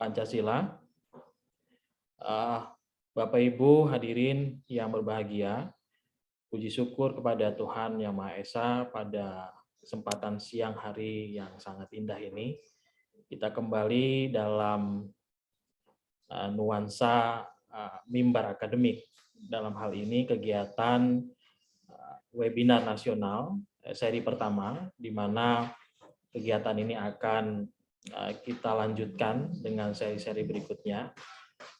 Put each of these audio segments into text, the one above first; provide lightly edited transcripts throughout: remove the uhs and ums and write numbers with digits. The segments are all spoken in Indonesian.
Pancasila. Bapak Ibu hadirin yang berbahagia, puji syukur kepada Tuhan Yang Maha Esa pada kesempatan siang hari yang sangat indah ini. Kita kembali dalam nuansa mimbar akademik. Dalam hal ini kegiatan webinar nasional seri pertama, di mana kegiatan ini akan kita lanjutkan dengan seri-seri berikutnya.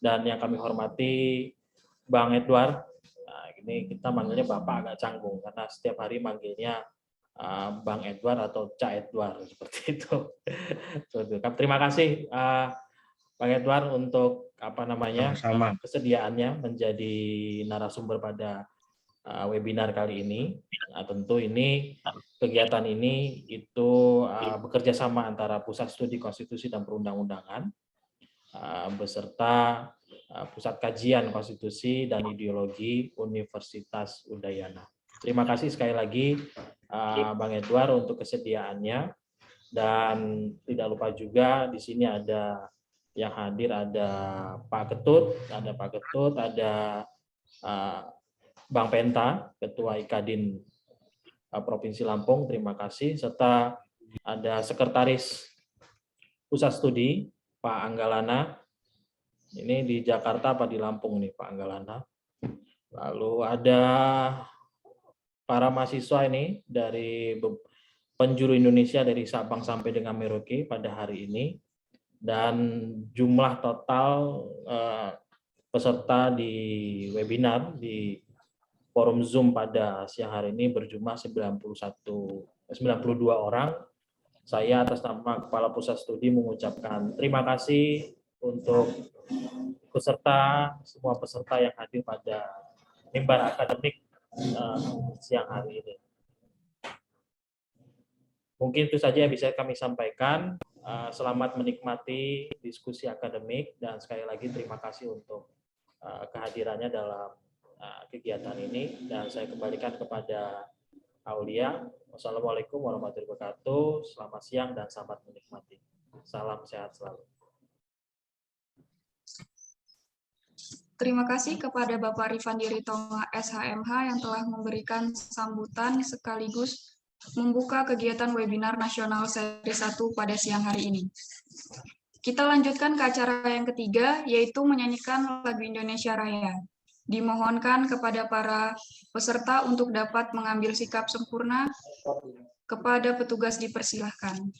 Dan yang kami hormati Bang Edward, ini kita manggilnya Bapak agak canggung karena setiap hari manggilnya Bang Edward atau Cak Edward seperti itu. Terima kasih Bang Edward untuk Sama-sama. kesediaannya menjadi narasumber pada webinar kali ini. Nah, tentu ini kegiatan ini itu bekerja sama antara Pusat Studi Konstitusi dan Perundang-undangan beserta Pusat Kajian Konstitusi dan Ideologi Universitas Udayana. Terima kasih sekali lagi Bang Edward untuk kesediaannya, dan tidak lupa juga di sini ada yang hadir, ada Pak Ketut, ada Bang Penta, Ketua IKADIN Provinsi Lampung, terima kasih, serta ada Sekretaris Pusat Studi Pak Anggalana. Ini di Jakarta apa di Lampung nih Pak Anggalana. Lalu ada para mahasiswa ini dari penjuru Indonesia dari Sabang sampai dengan Merauke pada hari ini. Dan jumlah total peserta di webinar di forum Zoom pada siang hari ini berjumlah 92 orang. Saya atas nama Kepala Pusat Studi mengucapkan terima kasih untuk semua peserta yang hadir pada mimbar akademik siang hari ini. Mungkin itu saja yang bisa kami sampaikan. Selamat menikmati diskusi akademik, dan sekali lagi terima kasih untuk kehadirannya dalam kegiatan ini, dan saya kembalikan kepada Aulia. Wassalamualaikum warahmatullahi wabarakatuh. Selamat siang dan selamat menikmati. Salam sehat selalu. Terima kasih kepada Bapak Rifandi Ritonga SHMH yang telah memberikan sambutan sekaligus membuka kegiatan webinar nasional seri 1 pada siang hari ini. Kita lanjutkan ke acara yang ketiga, yaitu menyanyikan lagu Indonesia Raya. Dimohonkan kepada para peserta untuk dapat mengambil sikap sempurna. Kepada petugas dipersilahkan.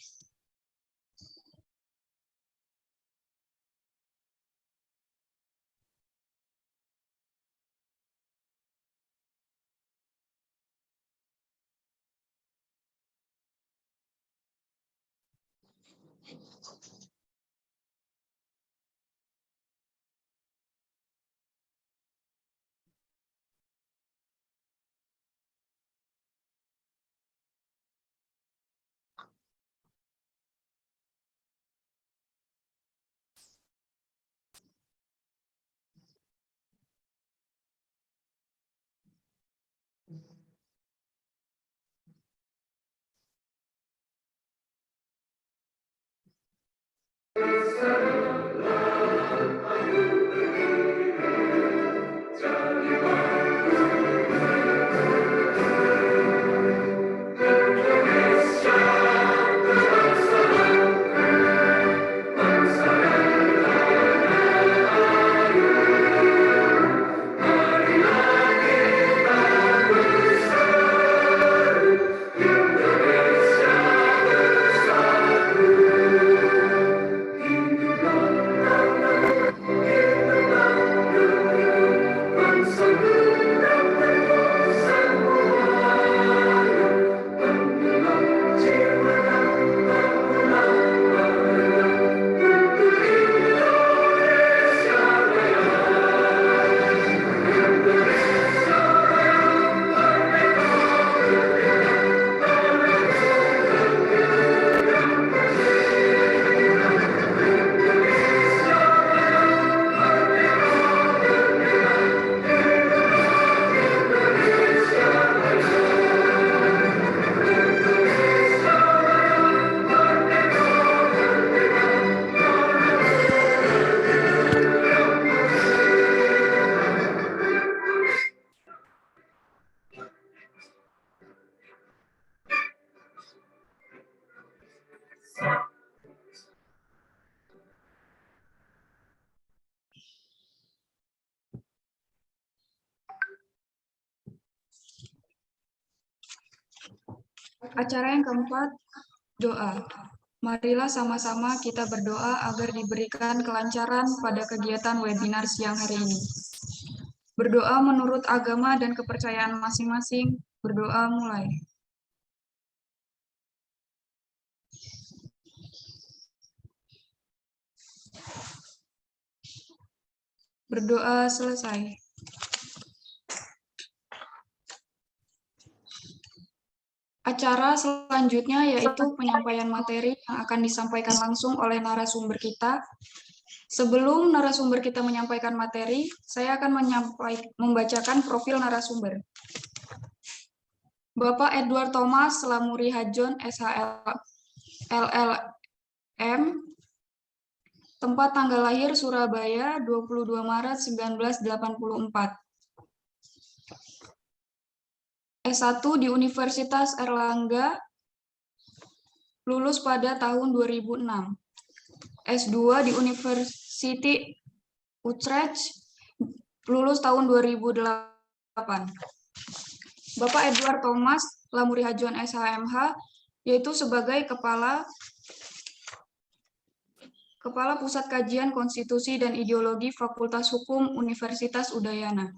Acara yang keempat, doa. Marilah sama-sama kita berdoa agar diberikan kelancaran pada kegiatan webinar siang hari ini. Berdoa menurut agama dan kepercayaan masing-masing. Berdoa mulai. Berdoa selesai. Acara selanjutnya yaitu penyampaian materi yang akan disampaikan langsung oleh narasumber kita. Sebelum narasumber kita menyampaikan materi, saya akan membacakan profil narasumber. Bapak Edward Thomas Lamuri Hajon, LLM, tempat tanggal lahir Surabaya, 22 Maret 1984. S1 di Universitas Erlangga, lulus pada tahun 2006. S2 di University Utrecht, lulus tahun 2008. Bapak Edward Thomas Lamuri Hajon SHMH, yaitu sebagai Kepala Pusat Kajian Konstitusi dan Ideologi Fakultas Hukum Universitas Udayana.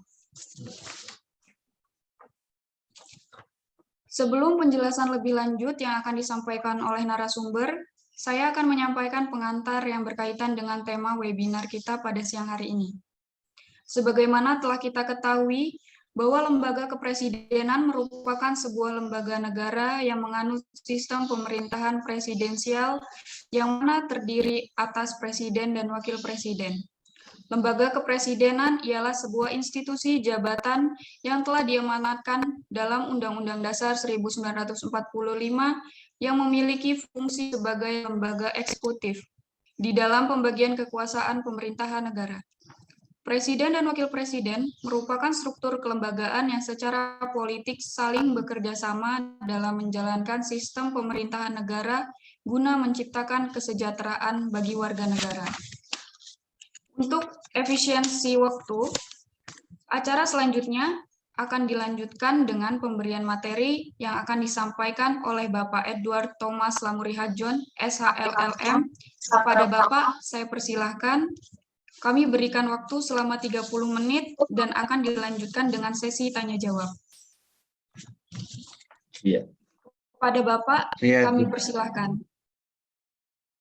Sebelum penjelasan lebih lanjut yang akan disampaikan oleh narasumber, saya akan menyampaikan pengantar yang berkaitan dengan tema webinar kita pada siang hari ini. Sebagaimana telah kita ketahui, bahwa lembaga kepresidenan merupakan sebuah lembaga negara yang menganut sistem pemerintahan presidensial yang mana terdiri atas presiden dan wakil presiden. Lembaga kepresidenan ialah sebuah institusi jabatan yang telah diamanatkan dalam Undang-Undang Dasar 1945 yang memiliki fungsi sebagai lembaga eksekutif di dalam pembagian kekuasaan pemerintahan negara. Presiden dan wakil presiden merupakan struktur kelembagaan yang secara politik saling bekerja sama dalam menjalankan sistem pemerintahan negara guna menciptakan kesejahteraan bagi warga negara. Untuk efisiensi waktu, acara selanjutnya akan dilanjutkan dengan pemberian materi yang akan disampaikan oleh Bapak Edward Thomas Lamuri Hajon, SHLLM. Kepada Bapak, saya persilahkan. Kami berikan waktu selama 30 menit dan akan dilanjutkan dengan sesi tanya-jawab. Ya. Pada Bapak, Ya, kami persilahkan.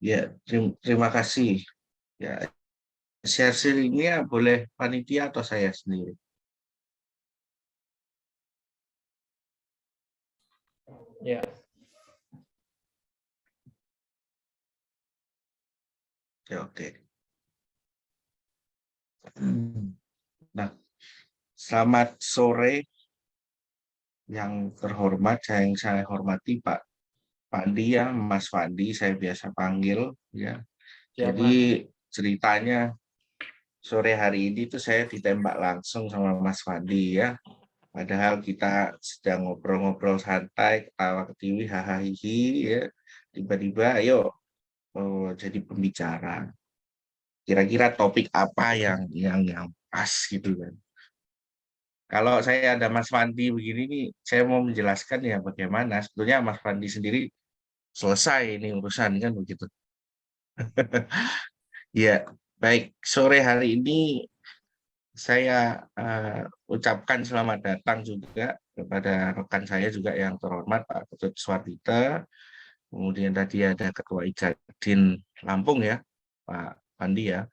Ya, terima kasih. Ya, share-nya boleh panitia atau saya sendiri? Ya. Ya, oke. Nah, selamat sore yang terhormat, yang saya hormati Pak Fandi ya, Mas Fandi saya biasa panggil ya. Jadi ceritanya sore hari ini tuh saya ditembak langsung sama Mas Fandi ya. Padahal kita sedang ngobrol-ngobrol santai, ketawa ketiwi, hahaha ya. Tiba-tiba ayo jadi pembicara. Kira-kira topik apa yang pas gitu kan. Kalau saya ada Mas Fandi begini nih, saya mau menjelaskan ya bagaimana sebetulnya Mas Fandi sendiri selesai ini urusan kan begitu. Ya, baik. Sore hari ini saya ucapkan selamat datang juga kepada rekan saya juga yang terhormat Pak Ketut Suardita. Kemudian tadi ada Ketua Ijadin Lampung ya, Pak Fandi ya.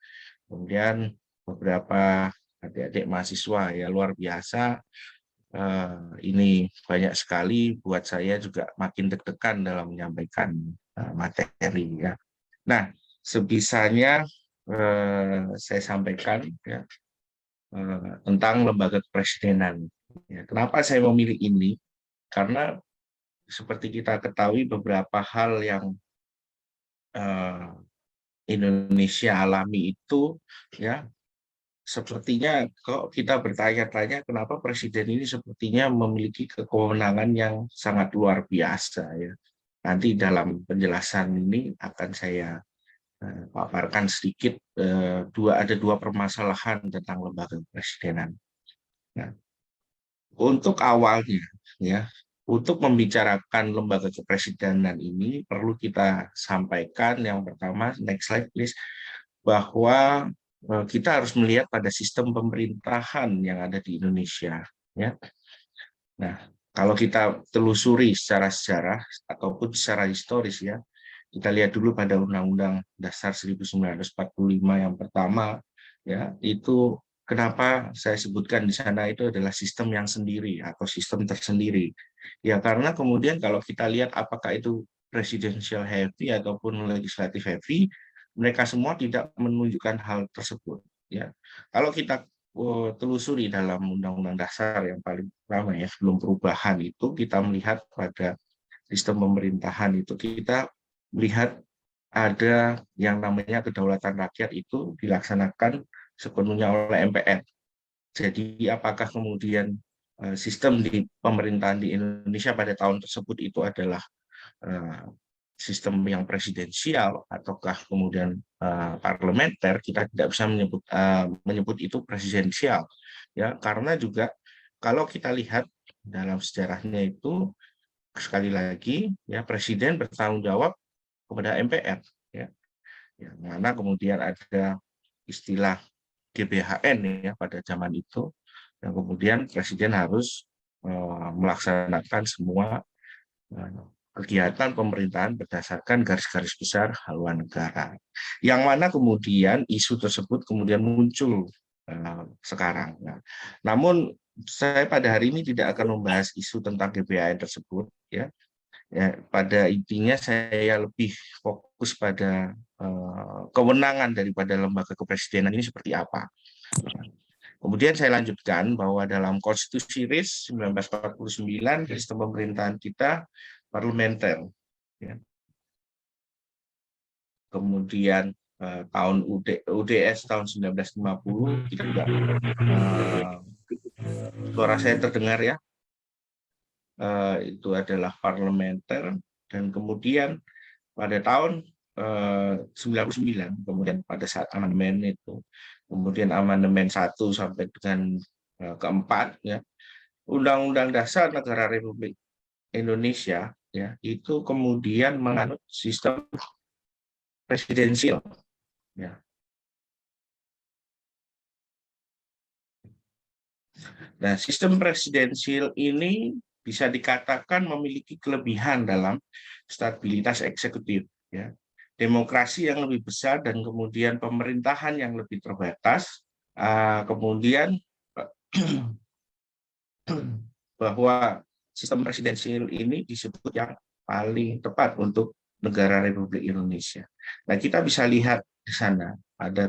Kemudian beberapa adik-adik mahasiswa ya luar biasa. Ini banyak sekali buat saya juga makin deg-degan dalam menyampaikan materi ya. Nah, sebisanya saya sampaikan ya, tentang lembaga kepresidenan. Ya, kenapa saya memilih ini? Karena seperti kita ketahui beberapa hal yang Indonesia alami itu ya sepertinya kalau kita bertanya-tanya kenapa presiden ini sepertinya memiliki kewenangan yang sangat luar biasa ya. Nanti dalam penjelasan ini akan saya paparkan sedikit ada dua permasalahan tentang lembaga kepresidenan. Nah, untuk awalnya ya untuk membicarakan lembaga kepresidenan ini perlu kita sampaikan yang pertama, next slide please, bahwa kita harus melihat pada sistem pemerintahan yang ada di Indonesia. Ya. Nah, kalau kita telusuri secara sejarah ataupun secara historis ya, kita lihat dulu pada Undang-Undang Dasar 1945 yang pertama, ya itu kenapa saya sebutkan di sana itu adalah sistem yang sendiri atau sistem tersendiri. Ya karena kemudian kalau kita lihat apakah itu presidential heavy ataupun legislative heavy, mereka semua tidak menunjukkan hal tersebut. Ya, kalau kita telusuri dalam Undang-Undang Dasar yang paling pertama ya sebelum perubahan itu kita melihat pada sistem pemerintahan itu kita melihat ada yang namanya kedaulatan rakyat itu dilaksanakan sepenuhnya oleh MPR. Jadi apakah kemudian sistem di pemerintahan di Indonesia pada tahun tersebut itu adalah sistem yang presidensial ataukah kemudian parlementer, kita tidak bisa menyebut itu presidensial ya, karena juga kalau kita lihat dalam sejarahnya itu sekali lagi ya presiden bertanggung jawab kepada MPR ya, yang mana kemudian ada istilah GBHN ya pada zaman itu, dan kemudian presiden harus melaksanakan semua kegiatan pemerintahan berdasarkan garis-garis besar haluan negara, yang mana kemudian isu tersebut kemudian muncul sekarang. Nah, namun saya pada hari ini tidak akan membahas isu tentang GBHN tersebut ya. Ya, pada intinya saya lebih fokus pada kewenangan daripada lembaga kepresidenan ini seperti apa. Kemudian saya lanjutkan bahwa dalam Konstitusi RIS 1949 sistem pemerintahan kita parlementer. Ya. Kemudian tahun UDS tahun 1950 kita juga suara saya terdengar ya, itu adalah parlementer, dan kemudian pada tahun 99 kemudian pada saat amandemen itu, kemudian amandemen 1 sampai dengan keempat ya, Undang-Undang Dasar Negara Republik Indonesia ya itu kemudian menganut sistem presidensial ya. Nah, sistem presidensial ini bisa dikatakan memiliki kelebihan dalam stabilitas eksekutif ya. Demokrasi yang lebih besar dan kemudian pemerintahan yang lebih terbatas, kemudian bahwa sistem presidensial ini disebut yang paling tepat untuk negara Republik Indonesia. Nah, kita bisa lihat di sana ada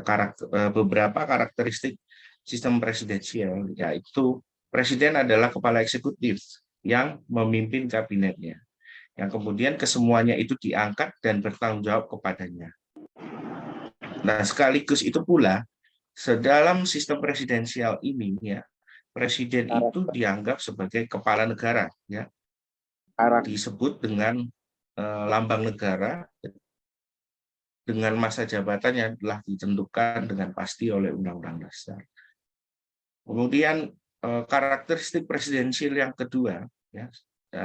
beberapa karakteristik sistem presidensial, yaitu presiden adalah kepala eksekutif yang memimpin kabinetnya, yang kemudian kesemuanya itu diangkat dan bertanggung jawab kepadanya. Nah, sekaligus itu pula, sedalam sistem presidensial ini ya, presiden itu dianggap sebagai kepala negara ya, disebut dengan lambang negara dengan masa jabatan yang telah ditentukan dengan pasti oleh Undang-Undang Dasar. Kemudian karakteristik presidensial yang kedua ya,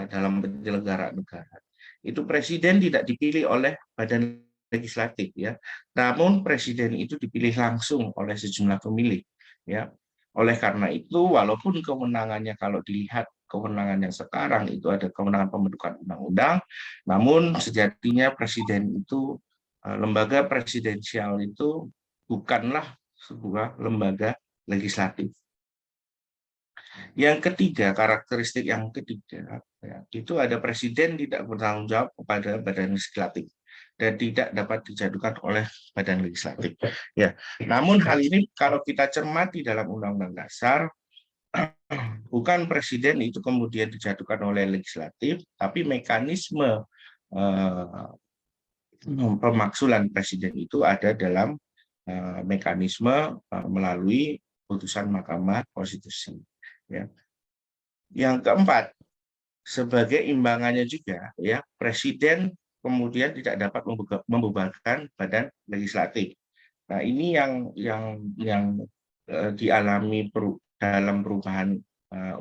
dalam penyelenggaraan negara itu presiden tidak dipilih oleh badan legislatif ya, namun presiden itu dipilih langsung oleh sejumlah pemilih ya. Oleh karena itu walaupun kewenangannya kalau dilihat kewenangan yang sekarang itu ada kewenangan pembentukan undang-undang, namun sejatinya presiden itu lembaga presidensial itu bukanlah sebuah lembaga legislatif. Yang ketiga, karakteristik yang ketiga, ya, itu ada presiden tidak bertanggung jawab kepada badan legislatif dan tidak dapat dijatuhkan oleh badan legislatif. Ya, namun hal ini kalau kita cermati dalam Undang-Undang Dasar, bukan presiden itu kemudian dijatuhkan oleh legislatif, tapi mekanisme pemaksulan presiden itu ada dalam mekanisme melalui putusan Mahkamah Konstitusi. Ya. Yang keempat, sebagai imbangannya juga, ya presiden kemudian tidak dapat membebankan badan legislatif. Nah, ini yang dialami dalam perubahan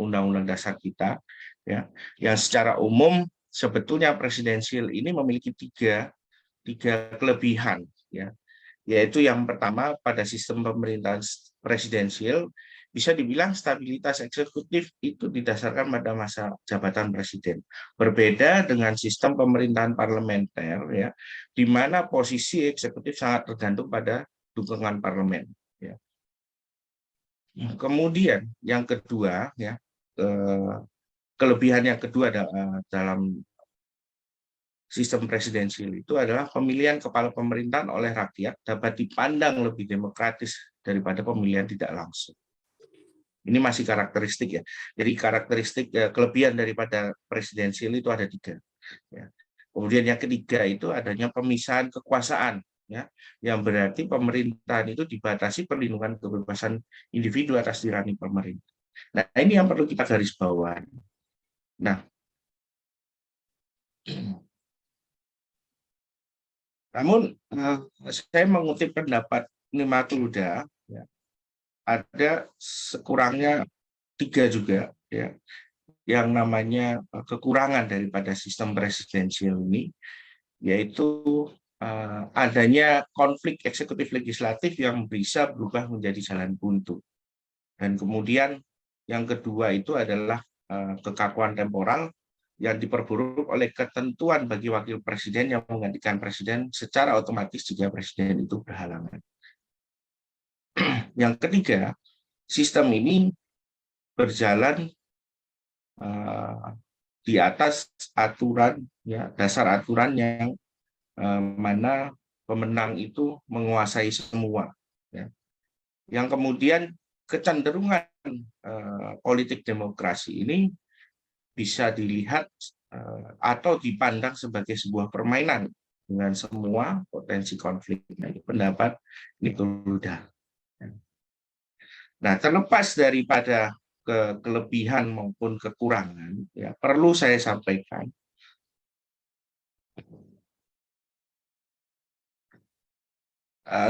Undang-Undang Dasar kita, ya, yang secara umum sebetulnya presidensial ini memiliki tiga kelebihan, ya, yaitu yang pertama, pada sistem pemerintahan presidensial bisa dibilang stabilitas eksekutif itu didasarkan pada masa jabatan presiden. Berbeda dengan sistem pemerintahan parlementer, ya, di mana posisi eksekutif sangat tergantung pada dukungan parlemen. Ya. Kemudian yang kedua, ya, kelebihan yang kedua dalam sistem presidensial itu adalah pemilihan kepala pemerintahan oleh rakyat dapat dipandang lebih demokratis daripada pemilihan tidak langsung. Ini masih karakteristik, ya. Jadi karakteristik kelebihan daripada presidensial itu ada 3. Ya. Kemudian yang ketiga itu adanya pemisahan kekuasaan, ya, yang berarti pemerintahan itu dibatasi perlindungan kebebasan individu atas tirani pemerintah. Nah, ini yang perlu kita garis bawahi. Nah, namun saya mengutip pendapat Nimatuda, ya, ada sekurangnya 3 juga, ya, yang namanya kekurangan daripada sistem presidensial ini, yaitu adanya konflik eksekutif legislatif yang bisa berubah menjadi jalan buntu. Dan kemudian yang kedua itu adalah kekakuan temporal yang diperburuk oleh ketentuan bagi wakil presiden yang menggantikan presiden secara otomatis jika presiden itu berhalangan. Yang ketiga, sistem ini berjalan di atas aturan, ya, dasar aturan yang mana pemenang itu menguasai semua. Ya. Yang kemudian kecenderungan politik demokrasi ini bisa dilihat atau dipandang sebagai sebuah permainan dengan semua potensi konfliknya. Pendapat Nimatuda. Nah, terlepas daripada kelebihan maupun kekurangan, ya, perlu saya sampaikan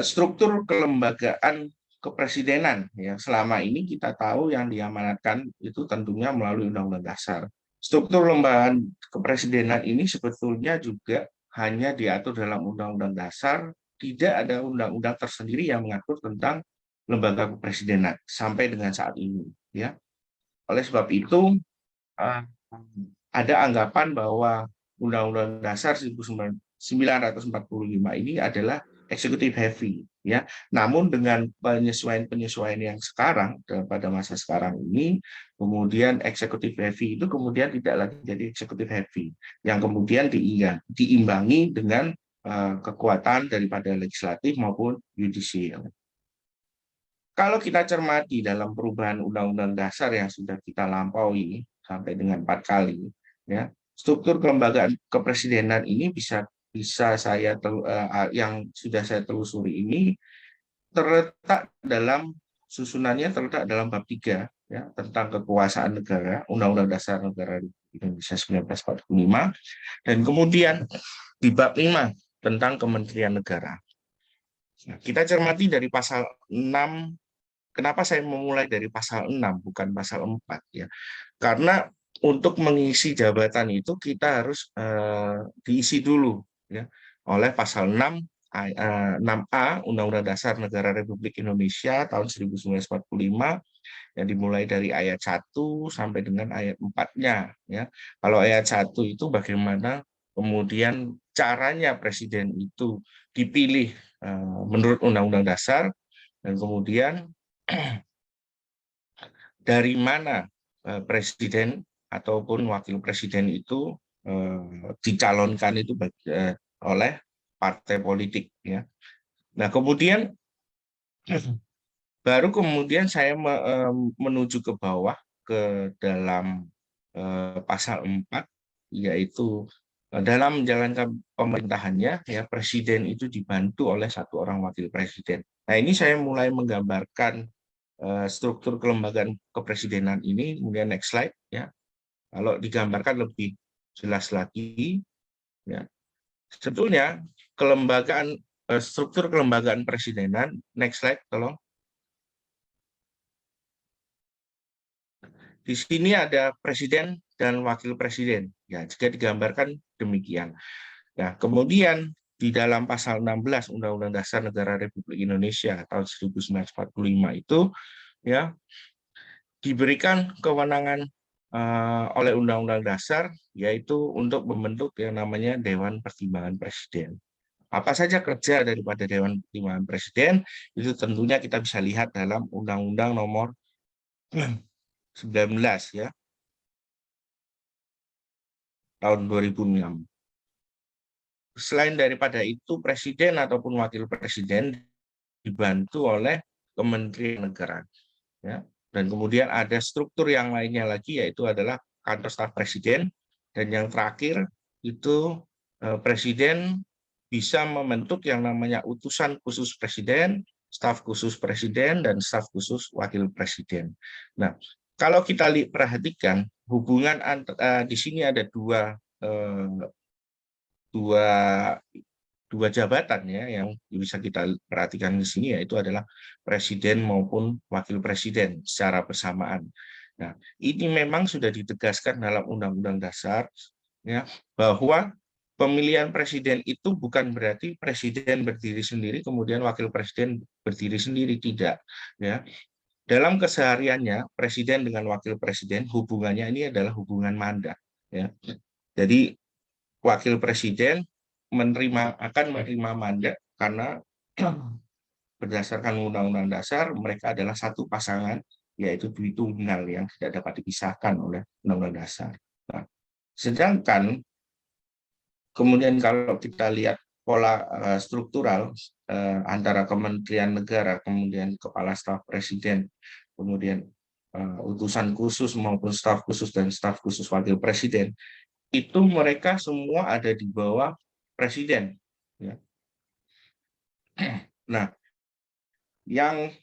struktur kelembagaan kepresidenan, ya, selama ini kita tahu yang diamanatkan itu tentunya melalui Undang-Undang Dasar. Struktur lembaga kepresidenan ini sebetulnya juga hanya diatur dalam Undang-Undang Dasar, tidak ada undang-undang tersendiri yang mengatur tentang lembaga kepresidenan sampai dengan saat ini, ya. Oleh sebab itu ada anggapan bahwa Undang-Undang Dasar 1945 ini adalah eksekutif heavy, ya. Namun dengan penyesuaian yang sekarang pada masa sekarang ini, kemudian eksekutif heavy itu kemudian tidak lagi jadi eksekutif heavy, yang kemudian diimbangi dengan kekuatan daripada legislatif maupun yudisial. Kalau kita cermati dalam perubahan Undang-Undang Dasar yang sudah kita lampaui sampai dengan 4 kali, ya, struktur kelembagaan kepresidenan ini bisa saya yang sudah saya telusuri ini terletak dalam susunannya terletak dalam bab 3, ya, tentang kekuasaan negara, Undang-Undang Dasar Negara Indonesia 1945, dan kemudian di bab 5 tentang Kementerian Negara. Nah, kita cermati dari pasal 6. Kenapa saya memulai dari pasal 6 bukan pasal 4, ya? Karena untuk mengisi jabatan itu kita harus diisi dulu, ya, oleh pasal 6A Undang-Undang Dasar Negara Republik Indonesia tahun 1945 yang dimulai dari ayat 1 sampai dengan ayat 4-nya, ya. Kalau ayat 1 itu bagaimana kemudian caranya presiden itu dipilih menurut Undang-Undang Dasar, dan kemudian dari mana presiden ataupun wakil presiden itu dicalonkan itu oleh partai politik, ya. Nah, kemudian baru kemudian saya menuju ke bawah ke dalam pasal 4, yaitu dalam menjalankan pemerintahannya, ya, presiden itu dibantu oleh 1 orang wakil presiden. Nah, ini saya mulai menggambarkan struktur kelembagaan kepresidenan ini. Kemudian next slide, ya. Kalau digambarkan lebih jelas lagi, ya, sebetulnya kelembagaan struktur kelembagaan presidenan, next slide tolong. Di sini ada presiden dan wakil presiden. Ya, jika digambarkan demikian. Nah, kemudian di dalam pasal 16 Undang-Undang Dasar Negara Republik Indonesia tahun 1945 itu ya diberikan kewenangan oleh Undang-Undang Dasar yaitu untuk membentuk yang namanya Dewan Pertimbangan Presiden. Apa saja kerja daripada Dewan Pertimbangan Presiden itu tentunya kita bisa lihat dalam Undang-Undang Nomor 19 ya tahun 2006. Selain daripada itu, presiden ataupun wakil presiden dibantu oleh Kementerian Negara. Ya. Dan kemudian ada struktur yang lainnya lagi, yaitu adalah kantor staf presiden. Dan yang terakhir, itu presiden bisa membentuk yang namanya utusan khusus presiden, staf khusus presiden, dan staf khusus wakil presiden. Nah, kalau kita perhatikan, hubungan di sini ada dua jabatan ya yang bisa kita perhatikan di sini, yaitu adalah presiden maupun wakil presiden secara bersamaan. Nah, ini memang sudah ditegaskan dalam Undang-Undang Dasar ya bahwa pemilihan presiden itu bukan berarti presiden berdiri sendiri kemudian wakil presiden berdiri sendiri, tidak ya. Dalam kesehariannya presiden dengan wakil presiden hubungannya ini adalah hubungan mandat ya. Jadi wakil presiden akan menerima mandat karena berdasarkan Undang-Undang Dasar mereka adalah satu pasangan, yaitu Tunggal yang tidak dapat dipisahkan oleh Undang-Undang Dasar. Nah, sedangkan kemudian kalau kita lihat pola struktural antara Kementerian Negara, kemudian Kepala Staf Presiden, kemudian utusan khusus maupun staf khusus dan staf khusus wakil presiden, itu mereka semua ada di bawah presiden. Ya. Nah, yang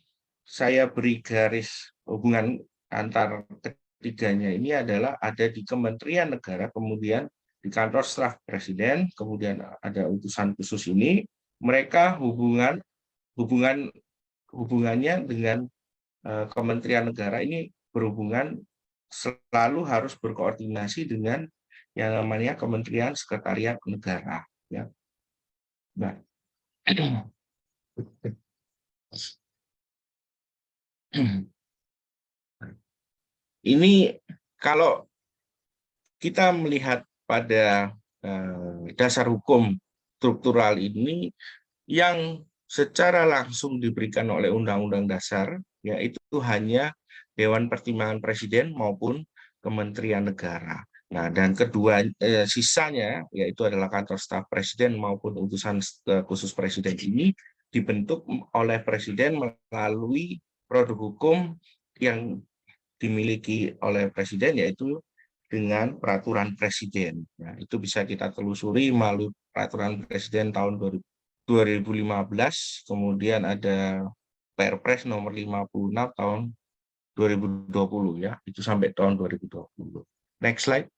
saya beri garis hubungan antar ketiganya ini adalah ada di Kementerian Negara, kemudian di kantor staf presiden, kemudian ada utusan khusus ini, mereka hubungannya dengan Kementerian Negara ini berhubungan selalu harus berkoordinasi dengan yang namanya Kementerian Sekretariat Negara. Ya. Nah, ini kalau kita melihat pada dasar hukum struktural ini yang secara langsung diberikan oleh Undang-Undang Dasar, yaitu hanya Dewan Pertimbangan Presiden maupun Kementerian Negara. Nah, dan kedua sisanya yaitu adalah kantor staf presiden maupun utusan khusus presiden ini dibentuk oleh presiden melalui produk hukum yang dimiliki oleh presiden, yaitu dengan peraturan presiden. Nah, itu bisa kita telusuri melalui peraturan presiden tahun 2015, kemudian ada Perpres nomor 56 tahun 2020 ya, itu sampai tahun 2020. Next slide.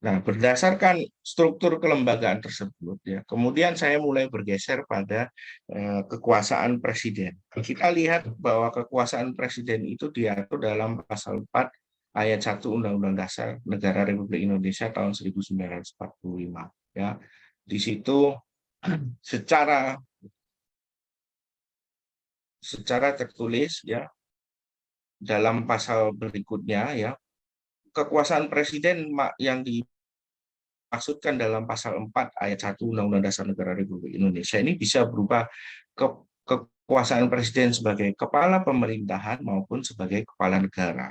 Nah, berdasarkan struktur kelembagaan tersebut, ya, kemudian saya mulai bergeser pada kekuasaan presiden. Kita lihat bahwa kekuasaan presiden itu diatur dalam pasal 4 ayat 1 Undang-Undang Dasar Negara Republik Indonesia tahun 1945. Ya, di situ secara tertulis ya dalam pasal berikutnya ya, kekuasaan presiden yang dimaksudkan dalam pasal 4 ayat 1 Undang-Undang Dasar Negara Republik Indonesia ini bisa berupa kekuasaan presiden sebagai kepala pemerintahan maupun sebagai kepala negara.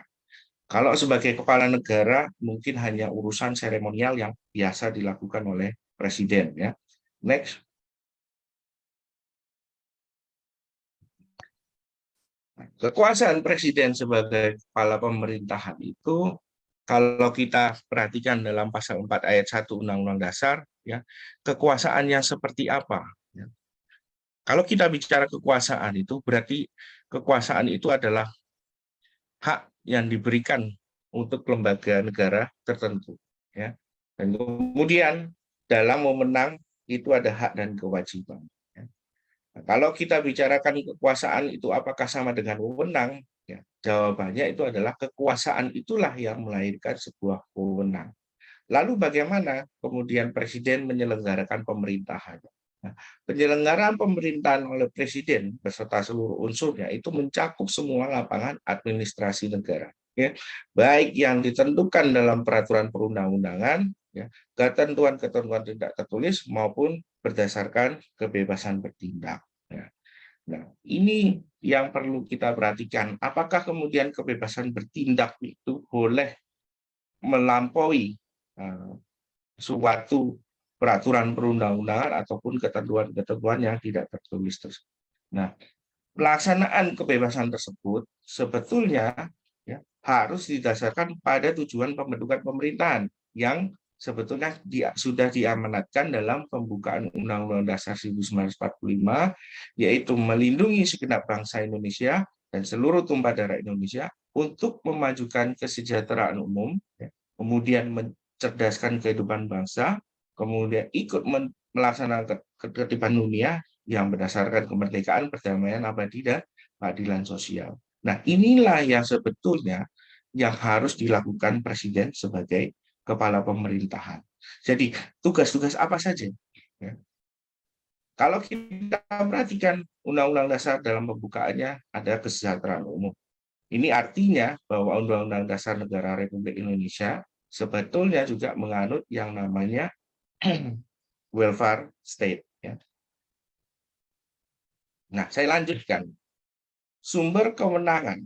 Kalau sebagai kepala negara mungkin hanya urusan seremonial yang biasa dilakukan oleh presiden ya. Next. Kekuasaan presiden sebagai kepala pemerintahan itu kalau kita perhatikan dalam pasal 4 ayat 1 Undang-Undang Dasar, ya, kekuasaannya seperti apa? Ya. Kalau kita bicara kekuasaan itu berarti kekuasaan itu adalah hak yang diberikan untuk lembaga negara tertentu. Ya. Dan kemudian dalam memenang itu ada hak dan kewajiban. Ya. Nah, kalau kita bicarakan kekuasaan itu apakah sama dengan wewenang, ya, jawabannya itu adalah kekuasaan itulah yang melahirkan sebuah wewenang. Lalu bagaimana kemudian presiden menyelenggarakan pemerintahan? Nah, penyelenggaraan pemerintahan oleh presiden beserta seluruh unsurnya itu mencakup semua lapangan administrasi negara, ya, baik yang ditentukan dalam peraturan perundang-undangan, ya, ketentuan-ketentuan tidak tertulis maupun berdasarkan kebebasan bertindak. Ya. Nah, ini yang perlu kita perhatikan. Apakah kemudian kebebasan bertindak itu boleh melampaui suatu peraturan perundang-undangan ataupun ketentuan-ketentuan yang tidak tertulis tersebut. Nah, pelaksanaan kebebasan tersebut sebetulnya, ya, harus didasarkan pada tujuan pembentukan pemerintahan yang sebetulnya sudah diamanatkan dalam pembukaan Undang-Undang Dasar 1945, yaitu melindungi segenap bangsa Indonesia dan seluruh tumpah darah Indonesia untuk memajukan kesejahteraan umum, ya, kemudian mencerdaskan kehidupan bangsa, kemudian ikut melaksanakan ketertiban dunia yang berdasarkan kemerdekaan, perdamaian abadi, dan keadilan sosial. Nah, inilah yang sebetulnya yang harus dilakukan presiden sebagai kepala pemerintahan. Jadi, tugas-tugas apa saja? Ya. Kalau kita perhatikan Undang-Undang Dasar dalam pembukaannya ada kesejahteraan umum. Ini artinya bahwa Undang-Undang Dasar Negara Republik Indonesia sebetulnya juga menganut yang namanya welfare state. Ya. Nah, saya lanjutkan. Sumber kewenangan.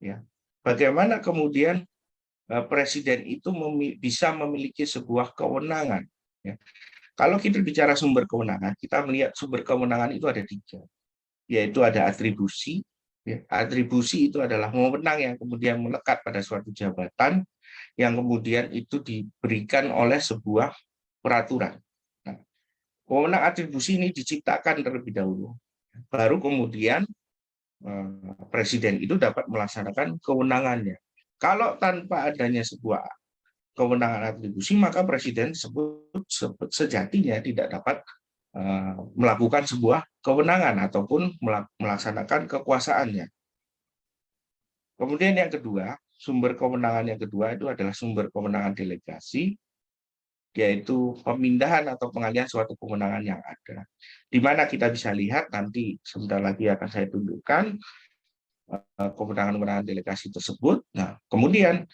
Ya. Bagaimana kemudian presiden itu bisa memiliki sebuah kewenangan. Ya. Kalau kita bicara sumber kewenangan, kita melihat sumber kewenangan itu ada 3, yaitu ada atribusi. Ya. Atribusi itu adalah wewenang yang kemudian melekat pada suatu jabatan, yang kemudian itu diberikan oleh sebuah peraturan. Nah, wewenang atribusi ini diciptakan terlebih dahulu, baru kemudian presiden itu dapat melaksanakan kewenangannya. Kalau tanpa adanya sebuah kewenangan atribusi, maka presiden tersebut sejatinya tidak dapat melakukan sebuah kewenangan ataupun melaksanakan kekuasaannya. Kemudian yang kedua, sumber kewenangan yang kedua itu adalah sumber kewenangan delegasi, yaitu pemindahan atau pengalihan suatu kewenangan yang ada. Di mana kita bisa lihat nanti sebentar lagi akan saya tunjukkan kewenangan-kewenangan delegasi tersebut. Nah, kemudian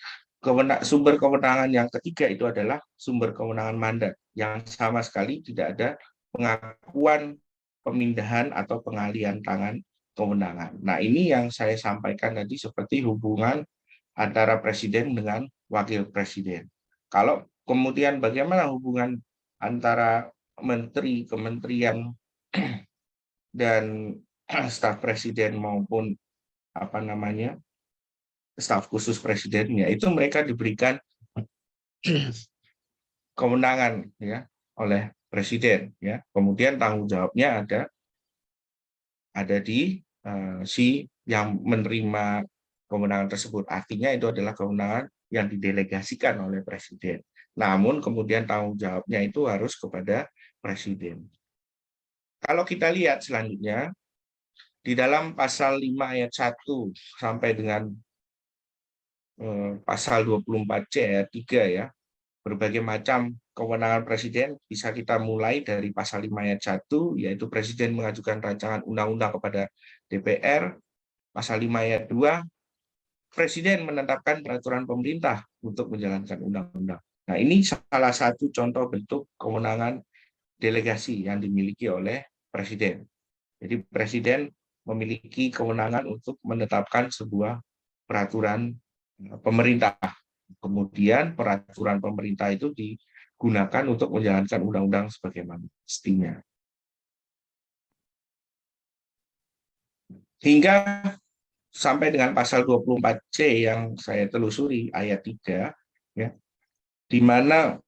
sumber kewenangan yang ketiga itu adalah sumber kewenangan mandat yang sama sekali tidak ada pengakuan pemindahan atau pengalihan tangan kewenangan. Nah, ini yang saya sampaikan tadi seperti hubungan antara presiden dengan wakil presiden. Kalau kemudian bagaimana hubungan antara menteri, kementerian, dan staf presiden maupun staf khusus presiden, ya itu mereka diberikan kewenangan ya oleh presiden, ya. Kemudian tanggung jawabnya ada di si yang menerima kewenangan tersebut. Artinya itu adalah kewenangan yang didelegasikan oleh presiden. Namun kemudian tanggung jawabnya itu harus kepada presiden. Kalau kita lihat selanjutnya di dalam pasal 5 ayat 1 sampai dengan pasal 24C ayat 3 ya, berbagai macam kewenangan presiden bisa kita mulai dari pasal 5 ayat 1, yaitu presiden mengajukan rancangan undang-undang kepada DPR. Pasal 5 ayat 2, presiden menetapkan peraturan pemerintah untuk menjalankan undang-undang. Nah, ini salah satu contoh bentuk kewenangan delegasi yang dimiliki oleh presiden. Jadi presiden memiliki kewenangan untuk menetapkan sebuah peraturan pemerintah. Kemudian peraturan pemerintah itu digunakan untuk menjalankan undang-undang sebagaimana mestinya. Hingga sampai dengan pasal 24C yang saya telusuri ayat 3, ya, di mana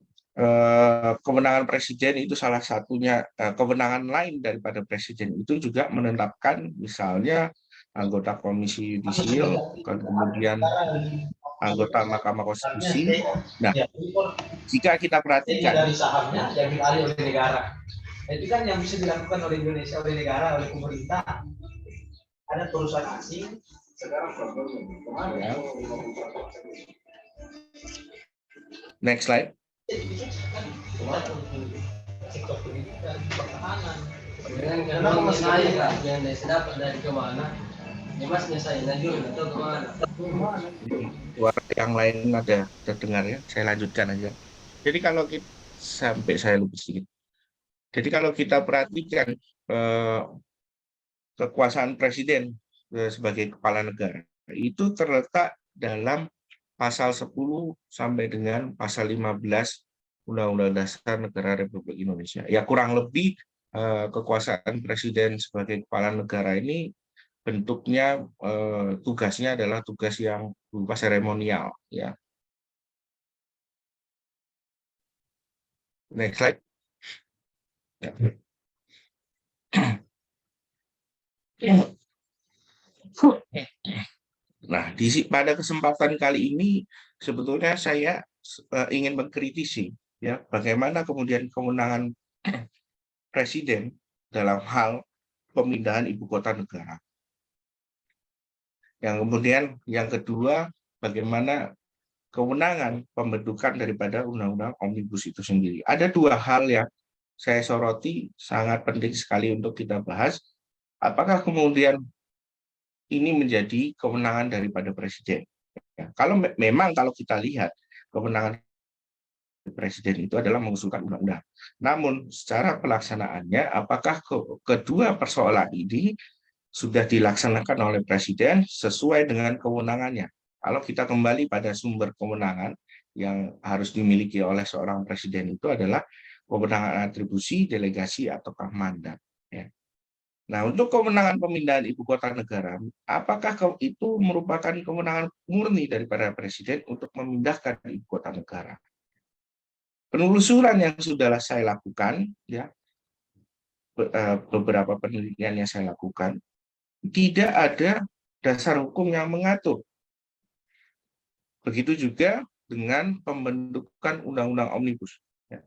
kewenangan presiden itu salah satunya, kewenangan lain daripada presiden itu juga menetapkan misalnya anggota komisi yudisial, kemudian anggota Mahkamah Konstitusi. Nah, jika kita perhatikan Itu kan yang bisa dilakukan oleh Indonesia, oleh negara, oleh pemerintah. Ada perusahaan asing. Sekarang ya. Next slide. Sektor pendidikan, pertahanan. Kenapa saya kak yang dapat dari kemana? Ya masnya saya najur atau kemana? Suara yang lain ada terdengar ya. Saya lanjutkan aja. Jadi kalau kita sampai saya lupa sedikit. Jadi kalau kita perhatikan kekuasaan presiden sebagai kepala negara itu terletak dalam pasal 10 sampai dengan pasal 15 Undang-Undang Dasar Negara Republik Indonesia. Ya kurang lebih kekuasaan presiden sebagai kepala negara ini bentuknya tugasnya adalah tugas yang berupa seremonial ya. Next slide. Ya. Nah, pada kesempatan kali ini sebetulnya saya ingin mengkritisi ya bagaimana kemudian kewenangan presiden dalam hal pemindahan ibu kota negara. Yang kemudian yang kedua, bagaimana kewenangan pembentukan daripada undang-undang omnibus itu sendiri. Ada dua hal yang saya soroti sangat penting sekali untuk kita bahas. Apakah kemudian ini menjadi kewenangan daripada presiden? Ya, kalau kita lihat kewenangan presiden itu adalah mengusulkan undang-undang. Namun secara pelaksanaannya, apakah kedua persoalan ini sudah dilaksanakan oleh presiden sesuai dengan kewenangannya? Kalau kita kembali pada sumber kewenangan yang harus dimiliki oleh seorang presiden itu adalah kewenangan atribusi, delegasi, ataukah mandat. Ya. Nah, untuk kewenangan pemindahan ibu kota negara, apakah itu merupakan kewenangan murni daripada presiden untuk memindahkan ibu kota negara? Penelusuran yang sudah saya lakukan, ya, beberapa penelitian yang saya lakukan, tidak ada dasar hukum yang mengatur. Begitu juga dengan pembentukan undang-undang omnibus. Ya.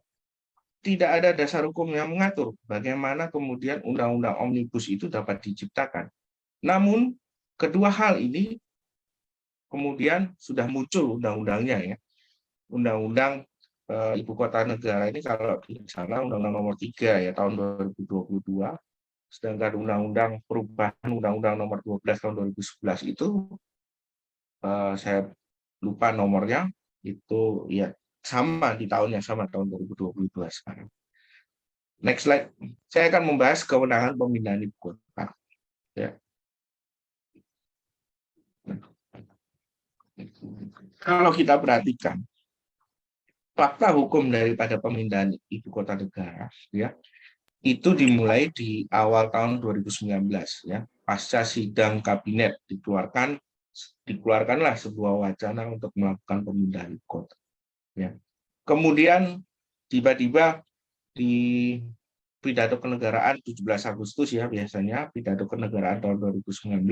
Tidak ada dasar hukum yang mengatur bagaimana kemudian undang-undang omnibus itu dapat diciptakan. Namun, kedua hal ini kemudian sudah muncul undang-undangnya, ya. Undang-undang Ibu Kota Negara ini kalau tidak salah Undang-Undang Nomor 3 ya tahun 2022, sedangkan Undang-Undang Perubahan Undang-Undang Nomor 12 tahun 2011 itu saya lupa nomornya, itu ya sama di tahun yang sama tahun 2022 sekarang. Next slide. Saya akan membahas kewenangan pemindahan ibu kota. Ya. Kalau kita perhatikan fakta hukum daripada pemindahan ibu kota negara, ya, itu dimulai di awal tahun 2019, ya, pasca sidang kabinet dikeluarkanlah sebuah wacana untuk melakukan pemindahan ibu kota. Ya. Kemudian tiba-tiba di pidato kenegaraan 17 Agustus ya biasanya pidato kenegaraan tahun 2019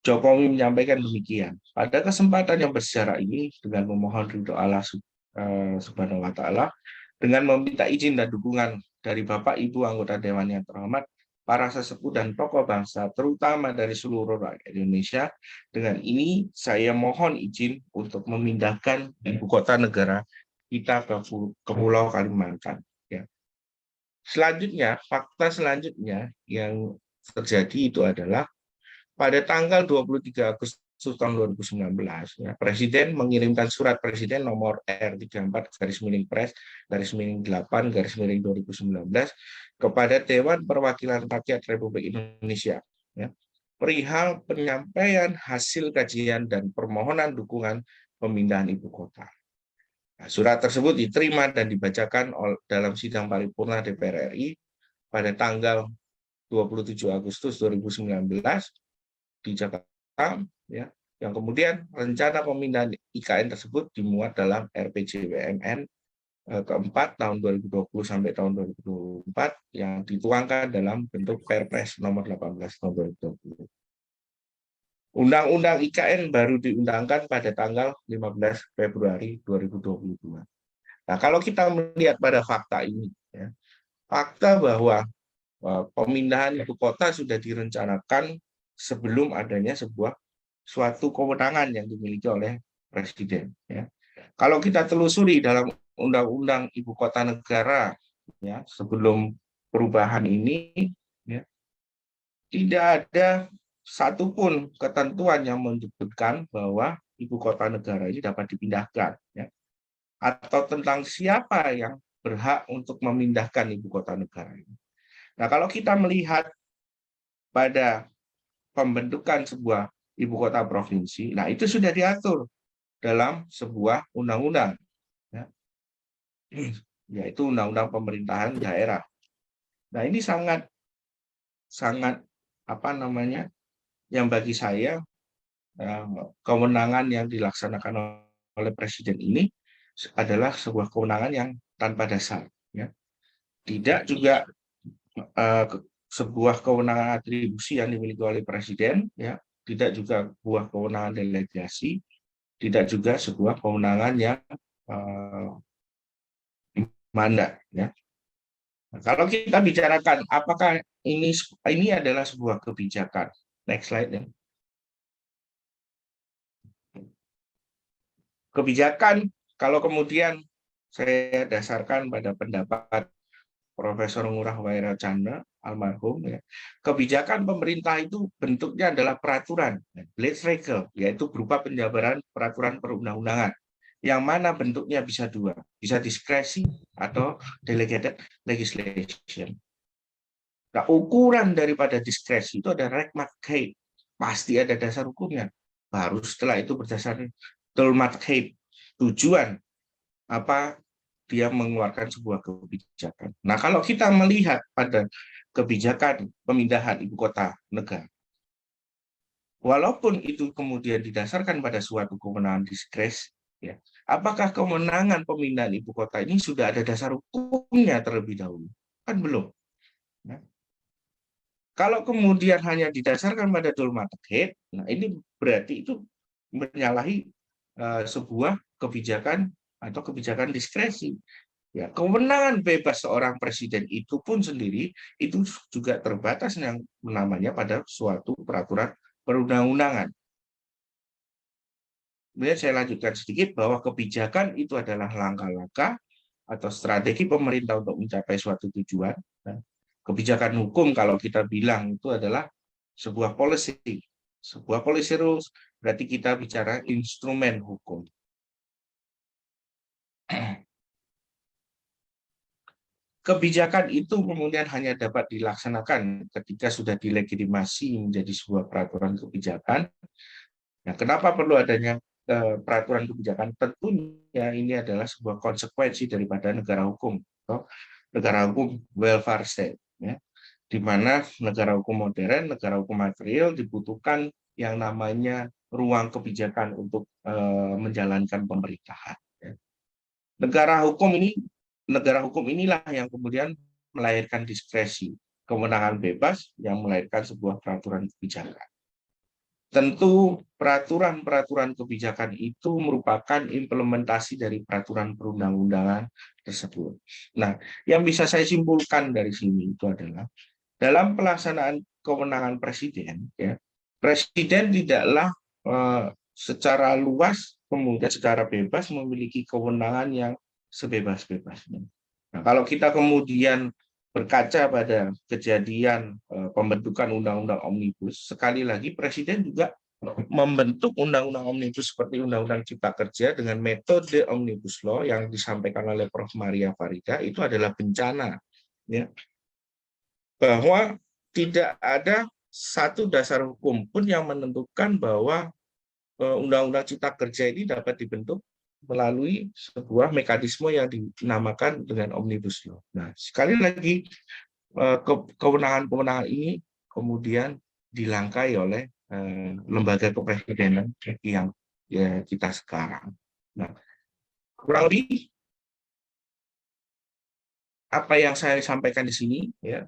Jokowi menyampaikan demikian. Pada kesempatan yang bersejarah ini dengan memohon ridho Allah Subhanahu wa Ta'ala, dengan meminta izin dan dukungan dari Bapak Ibu anggota Dewan yang terhormat, para sesepuh dan tokoh bangsa, terutama dari seluruh rakyat Indonesia, dengan ini saya mohon izin untuk memindahkan ibu kota negara kita ke Pulau Kalimantan. Ya. Selanjutnya, fakta selanjutnya yang terjadi itu adalah pada tanggal 23 Agustus tahun 2019, ya, Presiden mengirimkan surat Presiden nomor R34/Pres/8/2019 kepada Dewan Perwakilan Rakyat Republik Indonesia, ya, perihal penyampaian hasil kajian dan permohonan dukungan pemindahan ibu kota. Nah, surat tersebut diterima dan dibacakan dalam sidang paripurna DPR RI pada tanggal 27 Agustus 2019 di Jakarta, ya, yang kemudian rencana pemindahan IKN tersebut dimuat dalam RPJMN keempat tahun 2020 sampai tahun 2024 yang dituangkan dalam bentuk Perpres nomor 18 tahun 2020. Undang-Undang IKN baru diundangkan pada tanggal 15 Februari 2022. Nah, kalau kita melihat pada fakta ini, ya, fakta bahwa pemindahan ibu kota sudah direncanakan sebelum adanya suatu kewenangan yang dimiliki oleh presiden. Ya. Kalau kita telusuri dalam Undang-Undang Ibu Kota Negara, ya, sebelum perubahan ini, ya, tidak ada satupun ketentuan yang menyebutkan bahwa ibu kota negara ini dapat dipindahkan, ya, atau tentang siapa yang berhak untuk memindahkan ibu kota negara ini. Nah, kalau kita melihat pada pembentukan sebuah ibu kota provinsi, nah itu sudah diatur dalam sebuah undang-undang, ya, yaitu Undang-Undang Pemerintahan Daerah. Nah, ini sangat yang bagi saya kewenangan yang dilaksanakan oleh presiden ini adalah sebuah kewenangan yang tanpa dasar, ya. Tidak juga sebuah kewenangan atribusi yang dimiliki oleh presiden, ya. Tidak juga sebuah kewenangan delegasi, tidak juga sebuah kewenangan yang mandat, ya. Nah, kalau kita bicarakan apakah ini adalah sebuah kebijakan. Next slide, ya. Kebijakan, kalau kemudian saya dasarkan pada pendapat Profesor Ngurah Waira Chandra almarhum, ya, kebijakan pemerintah itu bentuknya adalah peraturan, Legislative, yaitu berupa penjabaran peraturan perundang-undangan, yang mana bentuknya bisa dua, bisa diskresi atau delegated legislation. Nah, ukuran daripada diskresi itu ada Rekmatkheid, pasti ada dasar hukumnya. Baru setelah itu berdasarkan Dolmatkheid, tujuan apa dia mengeluarkan sebuah kebijakan. Nah, kalau kita melihat pada kebijakan pemindahan ibu kota negara, walaupun itu kemudian didasarkan pada suatu kewenangan diskresi, ya, apakah kewenangan pemindahan ibu kota ini sudah ada dasar hukumnya terlebih dahulu? Kan belum. Ya. Kalau kemudian hanya didasarkan pada Dolmatkheid, nah ini berarti itu menyalahi sebuah kebijakan atau kebijakan diskresi. Ya, kewenangan bebas seorang presiden itu pun sendiri itu juga terbatas yang namanya pada suatu peraturan perundang-undangan. Kemudian saya lanjutkan sedikit bahwa kebijakan itu adalah langkah-langkah atau strategi pemerintah untuk mencapai suatu tujuan. Kebijakan hukum kalau kita bilang itu adalah sebuah policy rules, berarti kita bicara instrumen hukum. Kebijakan itu kemudian hanya dapat dilaksanakan ketika sudah dilegitimasi menjadi sebuah peraturan kebijakan. Nah, kenapa perlu adanya peraturan kebijakan? Tentunya ini adalah sebuah konsekuensi daripada negara hukum, atau negara hukum welfare state, ya, di mana negara hukum modern, negara hukum material dibutuhkan yang namanya ruang kebijakan untuk menjalankan pemerintahan. Ya. Negara hukum inilah yang kemudian melahirkan diskresi, kewenangan bebas yang melahirkan sebuah peraturan kebijakan. Tentu peraturan-peraturan kebijakan itu merupakan implementasi dari peraturan perundang-undangan tersebut. Nah, yang bisa saya simpulkan dari sini itu adalah dalam pelaksanaan kewenangan presiden, ya, presiden tidaklah secara luas kemudian secara bebas memiliki kewenangan yang sebebas-bebasnya. Nah, kalau kita kemudian berkaca pada kejadian pembentukan undang-undang omnibus, sekali lagi presiden juga membentuk undang-undang omnibus seperti undang-undang Cipta Kerja dengan metode omnibus law yang disampaikan oleh Prof. Maria Farida itu adalah bencana, ya, bahwa tidak ada satu dasar hukum pun yang menentukan bahwa undang-undang Cipta Kerja ini dapat dibentuk melalui sebuah mekanisme yang dinamakan dengan omnibus law. Nah, sekali lagi kewenangan-kewenangan ini kemudian dilangkai oleh lembaga kepresidenan yang ya, kita sekarang. Nah, kurang lebih apa yang saya sampaikan di sini, ya,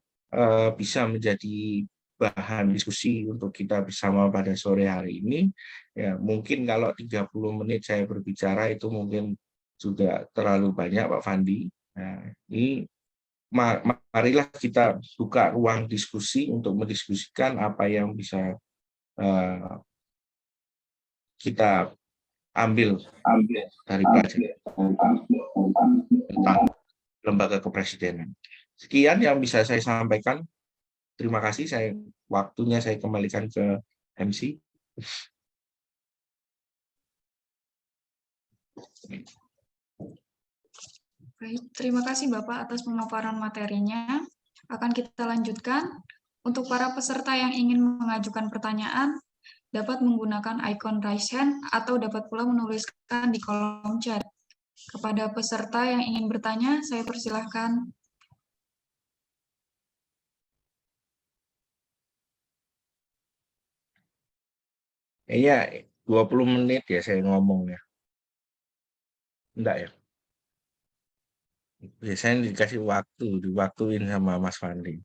bisa menjadi bahan diskusi untuk kita bersama pada sore hari ini. Ya, mungkin kalau 30 menit saya berbicara itu mungkin juga terlalu banyak, Pak Fandi. Nah, ini marilah kita buka ruang diskusi untuk mendiskusikan apa yang bisa kita ambil dari pelajaran tentang lembaga kepresidenan. Sekian yang bisa saya sampaikan. Terima kasih. Waktunya saya kembalikan ke MC. Baik, terima kasih Bapak atas pemaparan materinya. Akan kita lanjutkan. Untuk para peserta yang ingin mengajukan pertanyaan, dapat menggunakan icon raise hand atau dapat pula menuliskan di kolom chat. Kepada peserta yang ingin bertanya, saya persilahkan. Kayaknya 20 menit ya saya ngomong ya. Enggak ya? Biasanya dikasih diwaktuin sama Mas Fandi.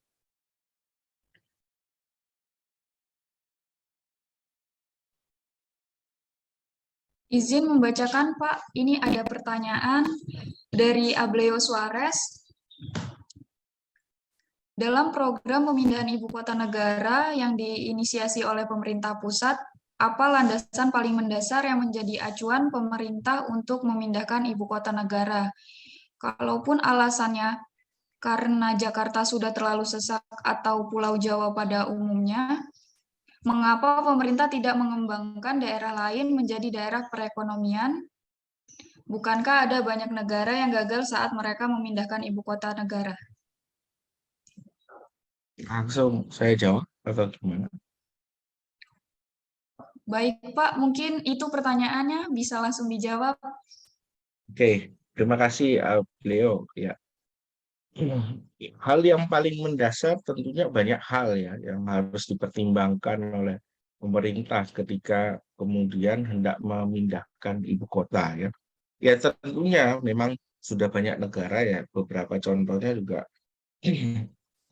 Izin membacakan, Pak. Ini ada pertanyaan dari Ableo Suarez. Dalam program pemindahan ibu kota negara yang diinisiasi oleh pemerintah pusat, apa landasan paling mendasar yang menjadi acuan pemerintah untuk memindahkan ibu kota negara? Kalaupun alasannya karena Jakarta sudah terlalu sesak atau Pulau Jawa pada umumnya, mengapa pemerintah tidak mengembangkan daerah lain menjadi daerah perekonomian? Bukankah ada banyak negara yang gagal saat mereka memindahkan ibu kota negara? Langsung saya jawab atau gimana? Baik, Pak. Mungkin itu pertanyaannya. Bisa langsung dijawab. Oke, terima kasih Leo. Ya, hal yang paling mendasar tentunya banyak hal ya yang harus dipertimbangkan oleh pemerintah ketika kemudian hendak memindahkan ibu kota ya. Ya tentunya memang sudah banyak negara ya, beberapa contohnya juga